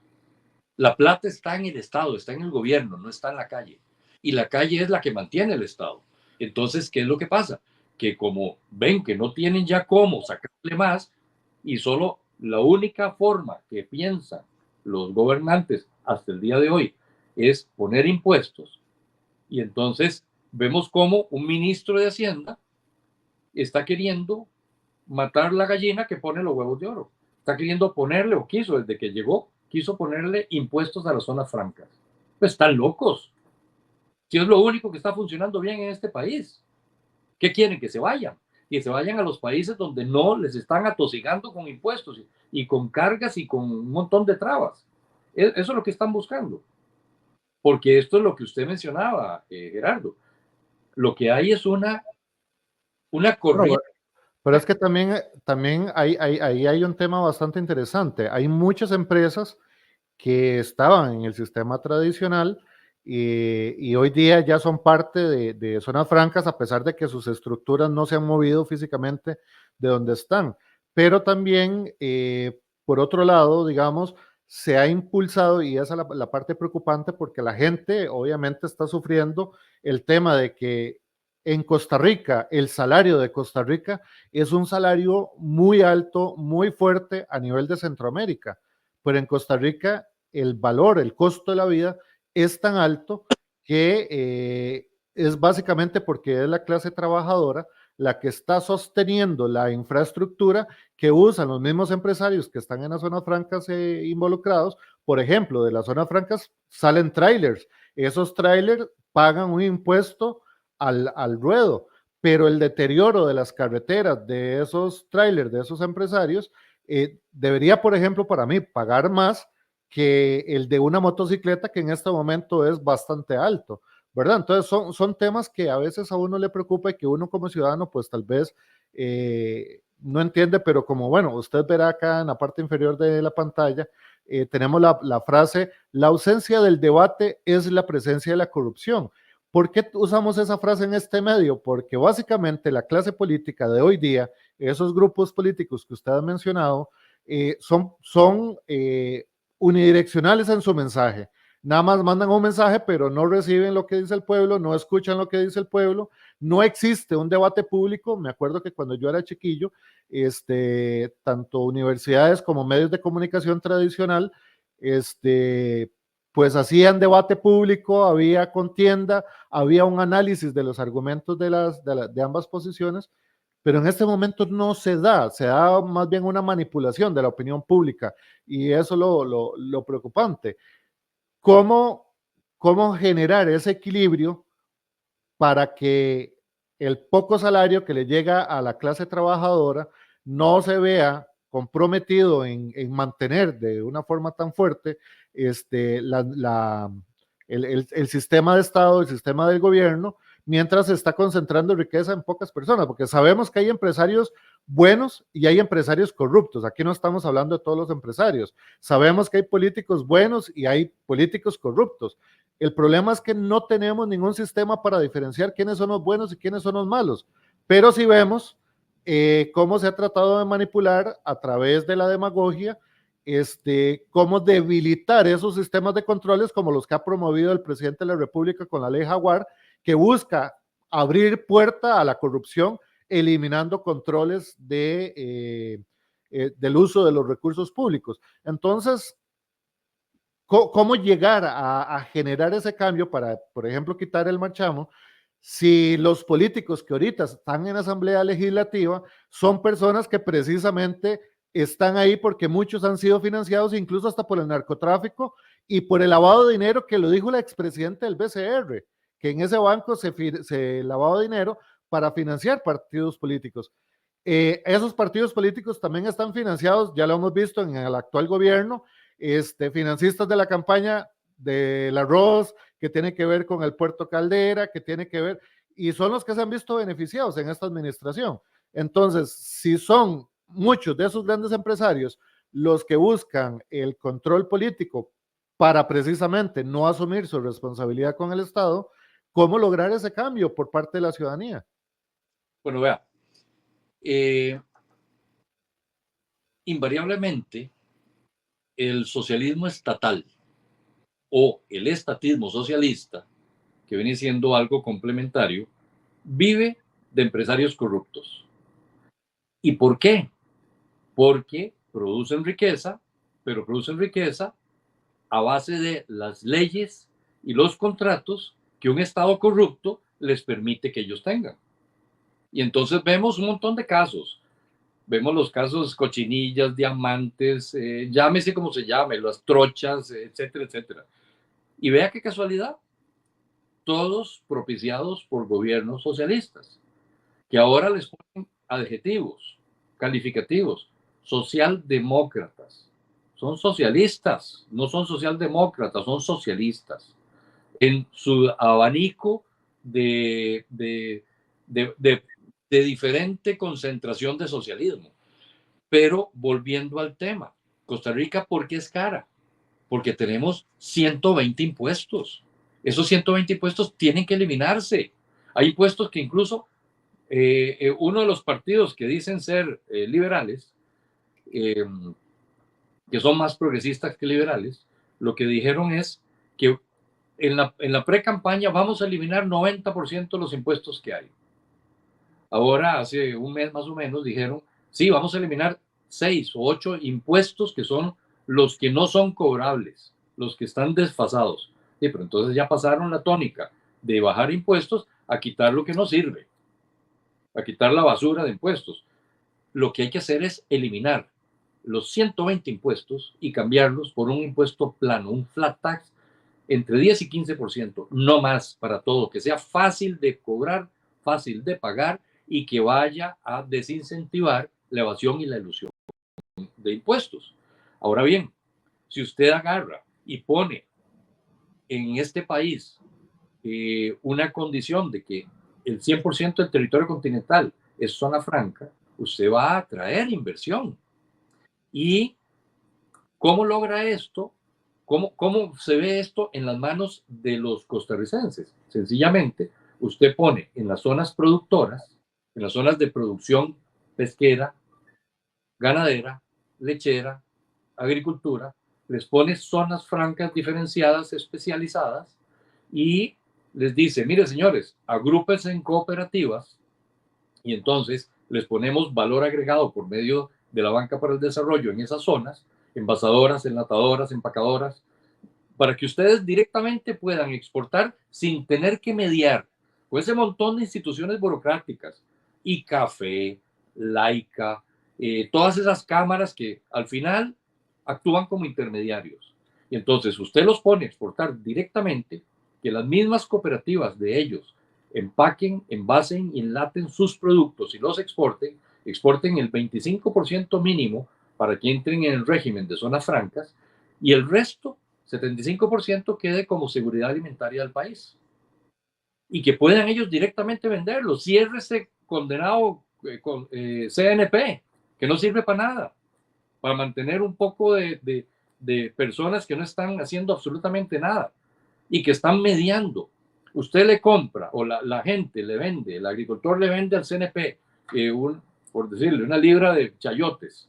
La plata está en el Estado, está en el gobierno, no está en la calle. Y la calle es la que mantiene el Estado. Entonces, ¿qué es lo que pasa? Que como ven que no tienen ya cómo sacarle más y solo la única forma que piensan los gobernantes hasta el día de hoy es poner impuestos. Y entonces vemos cómo un ministro de Hacienda está queriendo matar la gallina que pone los huevos de oro. Está queriendo ponerle, o quiso, desde que llegó, quiso ponerle impuestos a las zonas francas. Pues están locos. Si es lo único que está funcionando bien en este país. ¿Qué quieren? Que se vayan. Que se vayan a los países donde no les están atosigando con impuestos y con cargas y con un montón de trabas. Eso es lo que están buscando. Porque esto es lo que usted mencionaba, Gerardo. Lo que hay es una corriente. Pero es que también ahí hay un tema bastante interesante. Hay muchas empresas que estaban en el sistema tradicional y hoy día ya son parte de zonas francas, a pesar de que sus estructuras no se han movido físicamente de donde están. Pero también, por otro lado, digamos, se ha impulsado, y esa es la parte preocupante, porque la gente obviamente está sufriendo el tema de que en Costa Rica, el salario de Costa Rica es un salario muy alto, muy fuerte a nivel de Centroamérica, pero en Costa Rica el valor, el costo de la vida es tan alto que es básicamente porque es la clase trabajadora la que está sosteniendo la infraestructura que usan los mismos empresarios que están en las zonas francas involucrados. Por ejemplo, de las zonas francas salen trailers. Esos trailers pagan un impuesto al ruedo, pero el deterioro de las carreteras de esos trailers, de esos empresarios, debería, por ejemplo, para mí, pagar más que el de una motocicleta que en este momento es bastante alto, ¿verdad? Entonces son temas que a veces a uno le preocupa y que uno como ciudadano pues tal vez no entiende, pero como bueno, usted verá acá en la parte inferior de la pantalla, tenemos la frase, la ausencia del debate es la presencia de la corrupción. ¿Por qué usamos esa frase en este medio? Porque básicamente la clase política de hoy día, esos grupos políticos que usted ha mencionado, son unidireccionales en su mensaje. Nada más mandan un mensaje, pero no reciben lo que dice el pueblo, no escuchan lo que dice el pueblo, no existe un debate público. Me acuerdo que cuando yo era chiquillo, tanto universidades como medios de comunicación tradicional, pues hacían debate público, había contienda, había un análisis de los argumentos de ambas posiciones, pero en este momento no se da más bien una manipulación de la opinión pública, y eso es lo preocupante. ¿Cómo generar ese equilibrio para que el poco salario que le llega a la clase trabajadora no se vea comprometido en mantener de una forma tan fuerte el sistema de Estado, el sistema del gobierno, mientras se está concentrando riqueza en pocas personas? Porque sabemos que hay empresarios buenos y hay empresarios corruptos. Aquí no estamos hablando de todos los empresarios. Sabemos que hay políticos buenos y hay políticos corruptos. El problema es que no tenemos ningún sistema para diferenciar quiénes son los buenos y quiénes son los malos. Pero sí vemos cómo se ha tratado de manipular a través de la demagogia, cómo debilitar esos sistemas de controles como los que ha promovido el presidente de la República con la ley Jaguar, que busca abrir puerta a la corrupción, eliminando controles del uso de los recursos públicos. Entonces, ¿cómo llegar a generar ese cambio para, por ejemplo, quitar el marchamo, si los políticos que ahorita están en la Asamblea Legislativa son personas que precisamente están ahí porque muchos han sido financiados incluso hasta por el narcotráfico y por el lavado de dinero, que lo dijo la expresidenta del BCR, que en ese banco se lavaba dinero para financiar partidos políticos? Esos partidos políticos también están financiados, ya lo hemos visto en el actual gobierno, financistas de la campaña del arroz, que tiene que ver con el Puerto Caldera, que tiene que ver, y son los que se han visto beneficiados en esta administración. Entonces, si son muchos de esos grandes empresarios los que buscan el control político para precisamente no asumir su responsabilidad con el Estado, ¿cómo lograr ese cambio por parte de la ciudadanía? Bueno, vea, invariablemente el socialismo estatal o el estatismo socialista, que viene siendo algo complementario, vive de empresarios corruptos. ¿Y por qué? Porque producen riqueza, pero producen riqueza a base de las leyes y los contratos que un Estado corrupto les permite que ellos tengan. Y entonces vemos un montón de casos. Vemos los casos cochinillas, diamantes, llámese como se llame, las trochas, etcétera, etcétera. Y vea qué casualidad, todos propiciados por gobiernos socialistas, que ahora les ponen adjetivos, calificativos, socialdemócratas. Son socialistas, no son socialdemócratas, son socialistas. En su abanico de diferente concentración de socialismo. Pero volviendo al tema, Costa Rica, ¿por qué es cara? Porque tenemos 120 impuestos. Esos 120 impuestos tienen que eliminarse. Hay impuestos que incluso uno de los partidos que dicen ser liberales, que son más progresistas que liberales, lo que dijeron es que en la pre-campaña vamos a eliminar 90% de los impuestos que hay. Ahora, hace un mes más o menos, dijeron, sí, vamos a eliminar 6 o 8 impuestos que son los que no son cobrables, los que están desfasados. Sí, pero entonces ya pasaron la tónica de bajar impuestos a quitar lo que no sirve, a quitar la basura de impuestos. Lo que hay que hacer es eliminar los 120 impuestos y cambiarlos por un impuesto plano, un flat tax, entre 10 y 15%, no más para todo, que sea fácil de cobrar, fácil de pagar y que vaya a desincentivar la evasión y la elusión de impuestos. Ahora bien, si usted agarra y pone en este país una condición de que el 100% del territorio continental es zona franca, usted va a atraer inversión. ¿Y cómo logra esto? ¿Cómo se ve esto en las manos de los costarricenses? Sencillamente, usted pone en las zonas productoras, en las zonas de producción pesquera, ganadera, lechera, agricultura, les pone zonas francas diferenciadas, especializadas, y les dice, mire señores, agrúpense en cooperativas, y entonces les ponemos valor agregado por medio de la banca para el desarrollo en esas zonas, envasadoras, enlatadoras, empacadoras, para que ustedes directamente puedan exportar sin tener que mediar con ese montón de instituciones burocráticas, ICAFE, Laica, todas esas cámaras que al final actúan como intermediarios. Y entonces usted los pone a exportar directamente, que las mismas cooperativas de ellos empaquen, envasen y enlaten sus productos y los exporten el 25% mínimo para que entren en el régimen de zonas francas y el resto, 75%, quede como seguridad alimentaria del país. Y que puedan ellos directamente venderlo. Cierre ese condenado con CNP, que no sirve para nada, para mantener un poco de personas que no están haciendo absolutamente nada y que están mediando. Usted le compra, o la gente le vende, el agricultor le vende al CNP, por decirle, una libra de chayotes.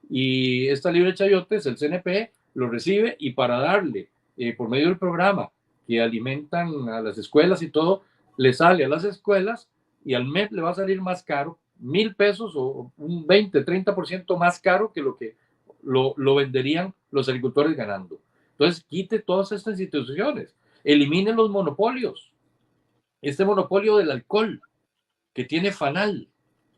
Y esta libra de chayotes, el CNP lo recibe y para darle, por medio del programa que alimentan a las escuelas y todo, le sale a las escuelas y al mes le va a salir más caro, 1,000 pesos o un 20, 30% más caro que lo que lo venderían los agricultores ganando. Entonces, quite todas estas instituciones, elimine los monopolios. Este monopolio del alcohol que tiene FANAL,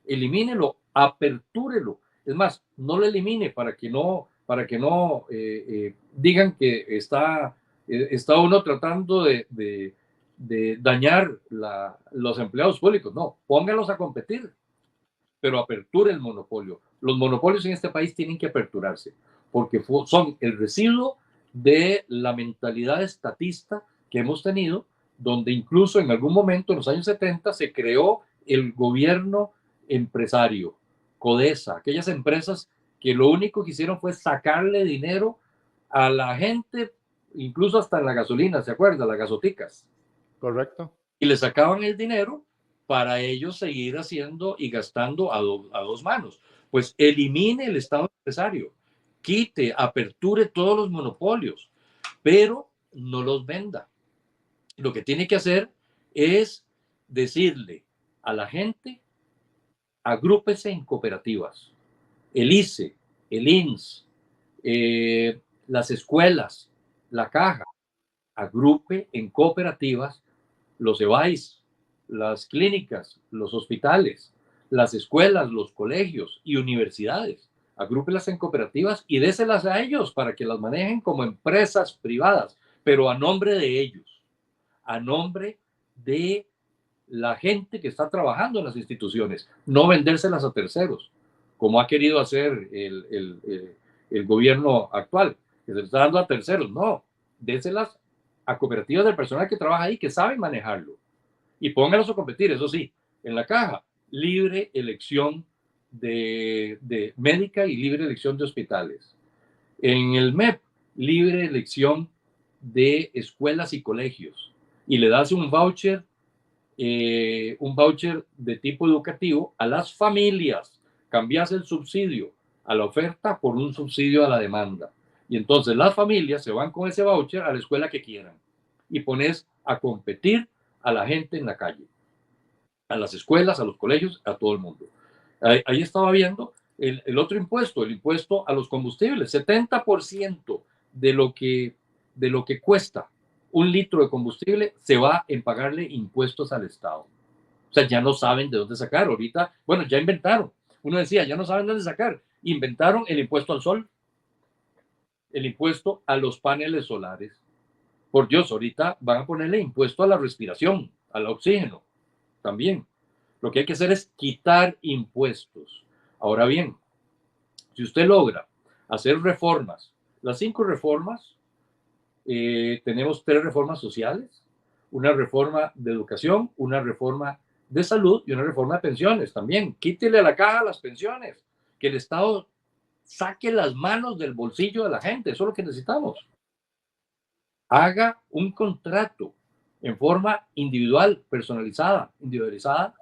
elimínelo, apertúrelo. Es más, no lo elimine para que no digan que está uno tratando de dañar los empleados públicos. No, póngalos a competir, pero aperture el monopolio. Los monopolios en este país tienen que aperturarse, porque son el residuo de la mentalidad estatista que hemos tenido, donde incluso en algún momento, en los años 70, se creó el gobierno empresario, CODESA, aquellas empresas que lo único que hicieron fue sacarle dinero a la gente, incluso hasta en la gasolina, ¿se acuerda? Las gasoticas. Correcto. Y le sacaban el dinero para ellos seguir haciendo y gastando a dos manos. Pues elimine el Estado empresario, quite, aperture todos los monopolios, pero no los venda. Lo que tiene que hacer es decirle a la gente: agrúpese en cooperativas. El ICE, el INS, las escuelas, la caja, agrupe en cooperativas los EBAIS, las clínicas, los hospitales, las escuelas, los colegios y universidades. Agrúpelas en cooperativas y déselas a ellos para que las manejen como empresas privadas, pero a nombre de ellos, a nombre de la gente que está trabajando en las instituciones, no vendérselas a terceros, como ha querido hacer el gobierno actual, que se está dando a terceros. No, déselas a cooperativas del personal que trabaja ahí, que saben manejarlo, y pónganlos a competir, eso sí, en la caja, libre elección de médica y libre elección de hospitales. En el MEP, libre elección de escuelas y colegios. Y le das un voucher de tipo educativo a las familias. Cambias el subsidio a la oferta por un subsidio a la demanda. Y entonces las familias se van con ese voucher a la escuela que quieran. Y pones a competir a la gente en la calle, a las escuelas, a los colegios, a todo el mundo. Ahí estaba viendo el otro impuesto, el impuesto a los combustibles. 70% de lo que cuesta un litro de combustible se va en pagarle impuestos al Estado. O sea, ya no saben de dónde sacar. Ahorita, bueno, ya inventaron. Uno decía, ya no saben de dónde sacar. Inventaron el impuesto al sol, el impuesto a los paneles solares. Por Dios, ahorita van a ponerle impuesto a la respiración, al oxígeno también. Lo que hay que hacer es quitar impuestos. Ahora bien, si usted logra hacer reformas, las 5 reformas, tenemos 3 reformas sociales, una reforma de educación, una reforma de salud y una reforma de pensiones también. Quítele a la caja las pensiones, que el Estado saque las manos del bolsillo de la gente, eso es lo que necesitamos. Haga un contrato en forma individual, personalizada, individualizada,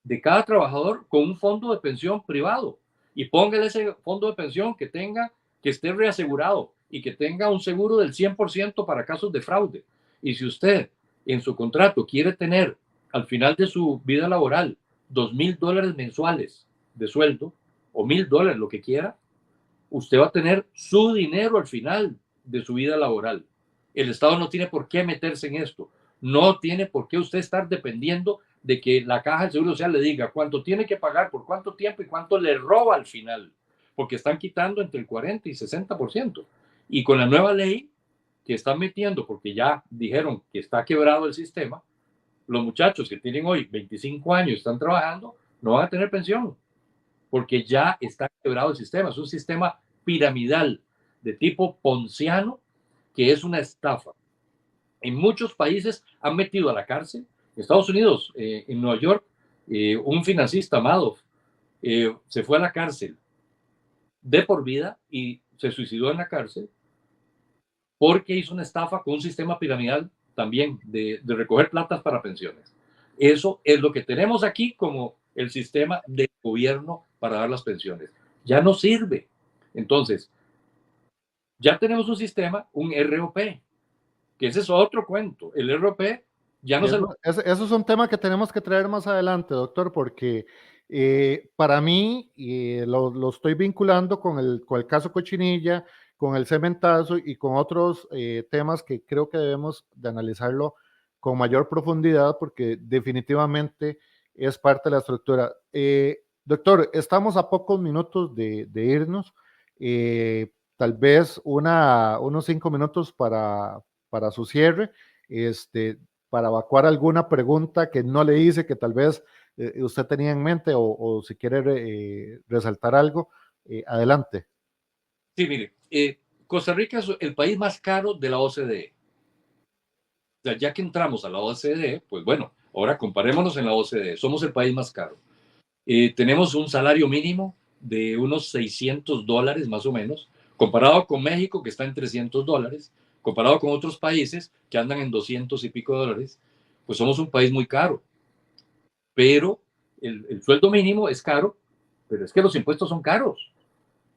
de cada trabajador con un fondo de pensión privado, y póngale ese fondo de pensión que esté reasegurado y que tenga un seguro del 100% para casos de fraude. Y si usted en su contrato quiere tener al final de su vida laboral $2,000 mensuales de sueldo o $1,000, lo que quiera, usted va a tener su dinero al final de su vida laboral. El Estado no tiene por qué meterse en esto. No tiene por qué usted estar dependiendo de que la Caja del Seguro Social le diga cuánto tiene que pagar, por cuánto tiempo y cuánto le roba al final, porque están quitando entre el 40 y 60%. Y con la nueva ley que están metiendo, porque ya dijeron que está quebrado el sistema, los muchachos que tienen hoy 25 años y están trabajando, no van a tener pensión, porque ya está quebrado el sistema. Es un sistema piramidal de tipo ponciano, que es una estafa. En muchos países han metido a la cárcel. En Estados Unidos, en Nueva York, un financista, Madoff, se fue a la cárcel de por vida y se suicidó en la cárcel porque hizo una estafa con un sistema piramidal también de recoger platas para pensiones. Eso es lo que tenemos aquí como el sistema de gobierno para dar las pensiones. Ya no sirve. Entonces, ya tenemos un sistema, un ROP, que ese es otro cuento. El ROP ya no eso es un tema que tenemos que traer más adelante, doctor, porque para mí lo estoy vinculando con el caso Cochinilla, con el cementazo y con otros temas que creo que debemos de analizarlo con mayor profundidad, porque definitivamente es parte de la estructura. Doctor, estamos a pocos minutos de irnos. Tal vez unos 5 minutos para su cierre, para evacuar alguna pregunta que no le hice, que tal vez usted tenía en mente, o si quiere resaltar algo, adelante. Sí, mire, Costa Rica es el país más caro de la OCDE. O sea, ya que entramos a la OCDE, pues bueno, ahora comparémonos en la OCDE. Somos el país más caro. Tenemos un salario mínimo de unos $600 más o menos, comparado con México, que está en $300, comparado con otros países que andan en 200 y pico dólares, pues somos un país muy caro. pero el sueldo mínimo es caro, pero es que los impuestos son caros.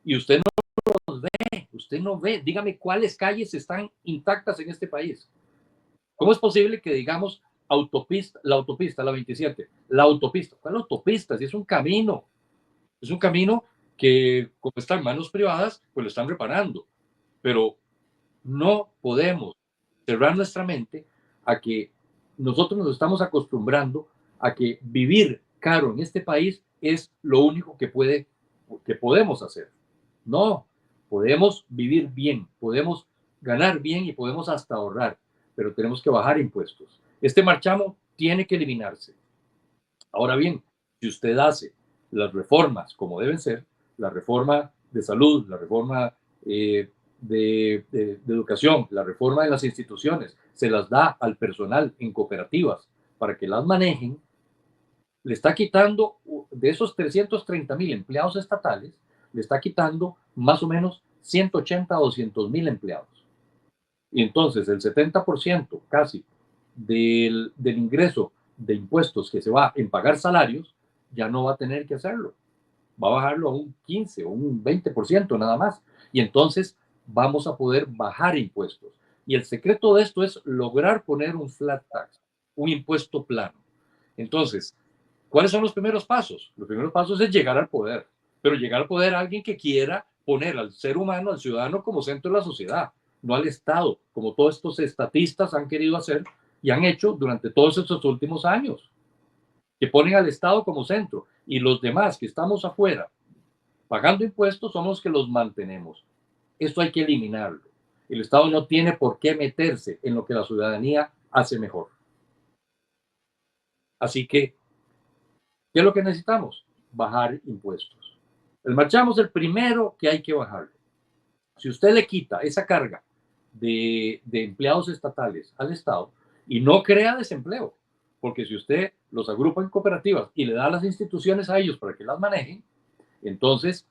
Y usted no los ve, usted no ve. Dígame cuáles calles están intactas en este país. ¿Cómo es posible que digamos autopista, la 27, la autopista? ¿Cuál autopista? Si es un camino que como está en manos privadas, pues lo están reparando. Pero no podemos cerrar nuestra mente a que nosotros nos estamos acostumbrando a que vivir caro en este país es lo único que podemos hacer. No, podemos vivir bien, podemos ganar bien y podemos hasta ahorrar, pero tenemos que bajar impuestos. Este marchamo tiene que eliminarse. Ahora bien, si usted hace las reformas como deben ser, la reforma de salud, la reforma de educación, la reforma de las instituciones, se las da al personal en cooperativas para que las manejen, le está quitando de esos 330,000 empleados estatales, le está quitando más o menos 180 a 200,000 empleados. Y entonces el 70% casi del ingreso de impuestos que se va en pagar salarios, ya no va a tener que hacerlo. Va a bajarlo a un 15 o un 20% nada más. Y entonces vamos a poder bajar impuestos. Y el secreto de esto es lograr poner un flat tax, un impuesto plano. Entonces, ¿cuáles son los primeros pasos? Los primeros pasos es llegar al poder, pero llegar al poder a alguien que quiera poner al ser humano, al ciudadano como centro de la sociedad, no al Estado, como todos estos estatistas han querido hacer y han hecho durante todos estos últimos años, que ponen al Estado como centro y los demás que estamos afuera pagando impuestos somos los que los mantenemos. Esto hay que eliminarlo. El Estado no tiene por qué meterse en lo que la ciudadanía hace mejor. Así que, ¿qué es lo que necesitamos? Bajar impuestos. El marchamo es el primero que hay que bajarlo. Si usted le quita esa carga de empleados estatales al Estado y no crea desempleo, porque si usted los agrupa en cooperativas y le da las instituciones a ellos para que las manejen, entonces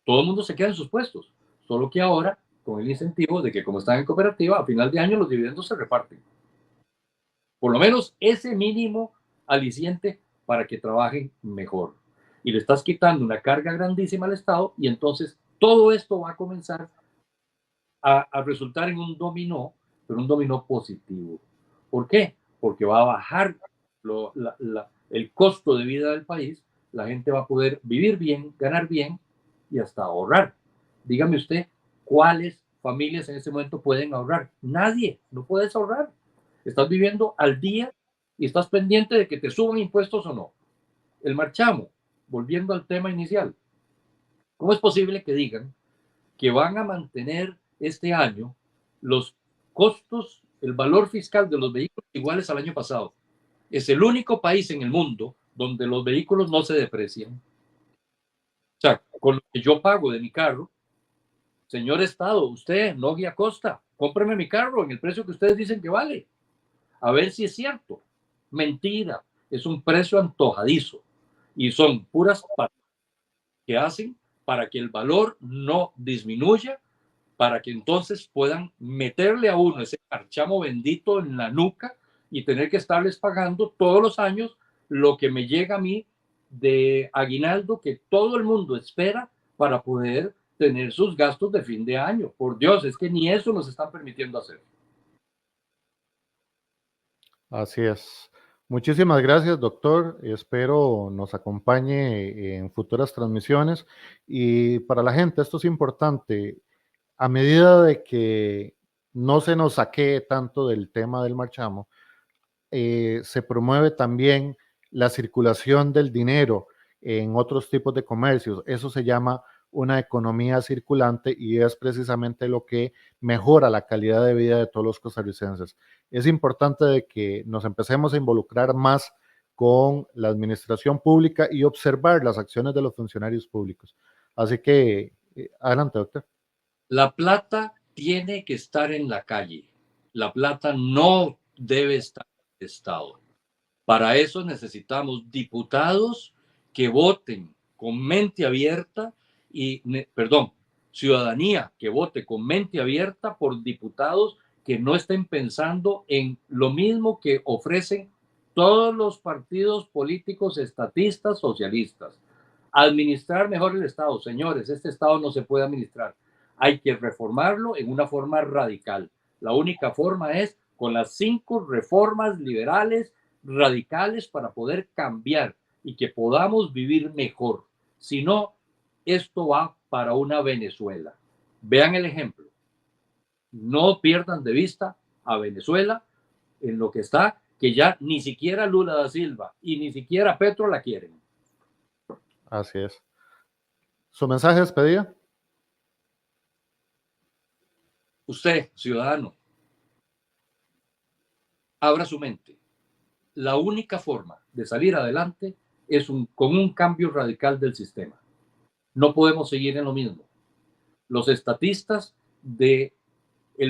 todo el mundo se queda en sus puestos. Solo que ahora, con el incentivo de que como están en cooperativa, a final de año los dividendos se reparten. Por lo menos ese mínimo aliciente para que trabajen mejor. Y le estás quitando una carga grandísima al Estado y entonces todo esto va a comenzar a resultar en un dominó, pero un dominó positivo. ¿Por qué? Porque va a bajar el costo de vida del país, la gente va a poder vivir bien, ganar bien y hasta ahorrar. Dígame usted, ¿cuáles familias en este momento pueden ahorrar? Nadie, no puedes ahorrar. Estás viviendo al día y estás pendiente de que te suban impuestos o no. El marchamo, volviendo al tema inicial, ¿cómo es posible que digan que van a mantener este año los costos, el valor fiscal de los vehículos iguales al año pasado? Es el único país en el mundo donde los vehículos no se deprecian. O sea, con lo que yo pago de mi carro, señor Estado, usted, Nogui Acosta, cómpreme mi carro en el precio que ustedes dicen que vale. A ver si es cierto. Mentira. Es un precio antojadizo. Y son puras patas que hacen para que el valor no disminuya, para que entonces puedan meterle a uno ese marchamo bendito en la nuca y tener que estarles pagando todos los años lo que me llega a mí de aguinaldo que todo el mundo espera para poder tener sus gastos de fin de año. Por Dios, es que ni eso nos están permitiendo hacer. Así es. Muchísimas gracias, doctor. Espero nos acompañe en futuras transmisiones. Y para la gente, esto es importante. A medida de que no se nos saque tanto del tema del marchamo, se promueve también la circulación del dinero en otros tipos de comercios. Eso se llama una economía circulante y es precisamente lo que mejora la calidad de vida de todos los costarricenses. Es importante de que nos empecemos a involucrar más con la administración pública y observar las acciones de los funcionarios públicos. Así que, adelante, doctor. La plata tiene que estar en la calle. La plata no debe estar en el Estado. Para eso necesitamos diputados que voten con mente abierta ciudadanía que vote con mente abierta por diputados que no estén pensando en lo mismo que ofrecen todos los partidos políticos estatistas socialistas. Administrar mejor el Estado. Señores, este Estado no se puede administrar. Hay que reformarlo en una forma radical. La única forma es con las 5 reformas liberales radicales para poder cambiar y que podamos vivir mejor. Si no, esto va para una Venezuela. Vean el ejemplo. No pierdan de vista a Venezuela en lo que está, que ya ni siquiera Lula da Silva y ni siquiera Petro la quieren. Así es. ¿Su mensaje de despedida? Usted, ciudadano, abra su mente. La única forma de salir adelante es con un cambio radical del sistema. No podemos seguir en lo mismo. Los estatistas del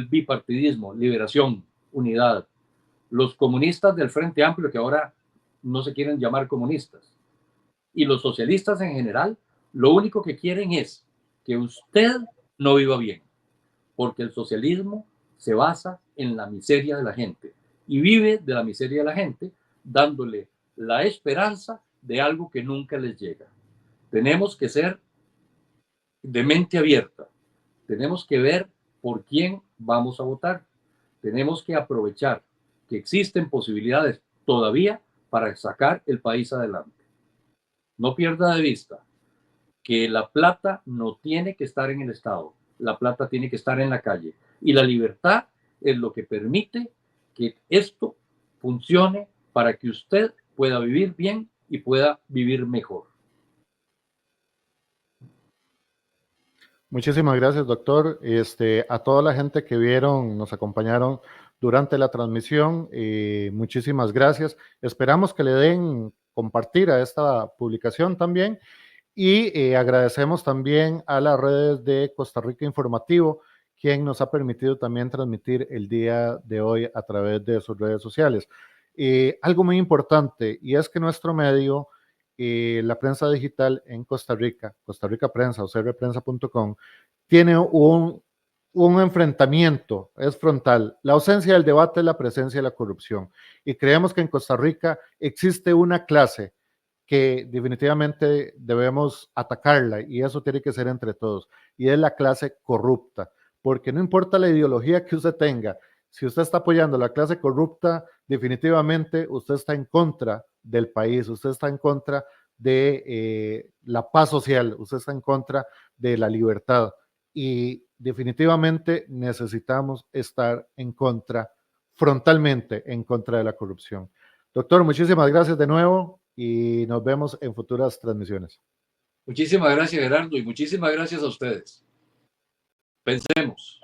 bipartidismo, liberación, unidad, los comunistas del Frente Amplio, que ahora no se quieren llamar comunistas, y los socialistas en general, lo único que quieren es que usted no viva bien, porque el socialismo se basa en la miseria de la gente y vive de la miseria de la gente, dándole la esperanza de algo que nunca les llega. Tenemos que ser de mente abierta, tenemos que ver por quién vamos a votar, tenemos que aprovechar que existen posibilidades todavía para sacar el país adelante. No pierda de vista que la plata no tiene que estar en el Estado, la plata tiene que estar en la calle. Y la libertad es lo que permite que esto funcione para que usted pueda vivir bien y pueda vivir mejor. Muchísimas gracias, doctor. A toda la gente que vieron, nos acompañaron durante la transmisión, muchísimas gracias. Esperamos que le den compartir a esta publicación también y agradecemos también a las redes de Costa Rica Informativo, quien nos ha permitido también transmitir el día de hoy a través de sus redes sociales. Algo muy importante, y es que nuestro medio, la prensa digital en Costa Rica Prensa o crprensa.com, tiene un enfrentamiento, es frontal. La ausencia del debate es la presencia de la corrupción. Y creemos que en Costa Rica existe una clase que definitivamente debemos atacarla, y eso tiene que ser entre todos, y es la clase corrupta, porque no importa la ideología que usted tenga, si usted está apoyando a la clase corrupta, definitivamente usted está en contra del país, usted está en contra de la paz social, usted está en contra de la libertad, y definitivamente necesitamos estar en contra, frontalmente en contra de la corrupción. Doctor, muchísimas gracias de nuevo y nos vemos en futuras transmisiones. Muchísimas gracias, Gerardo, y muchísimas gracias a ustedes. Pensemos.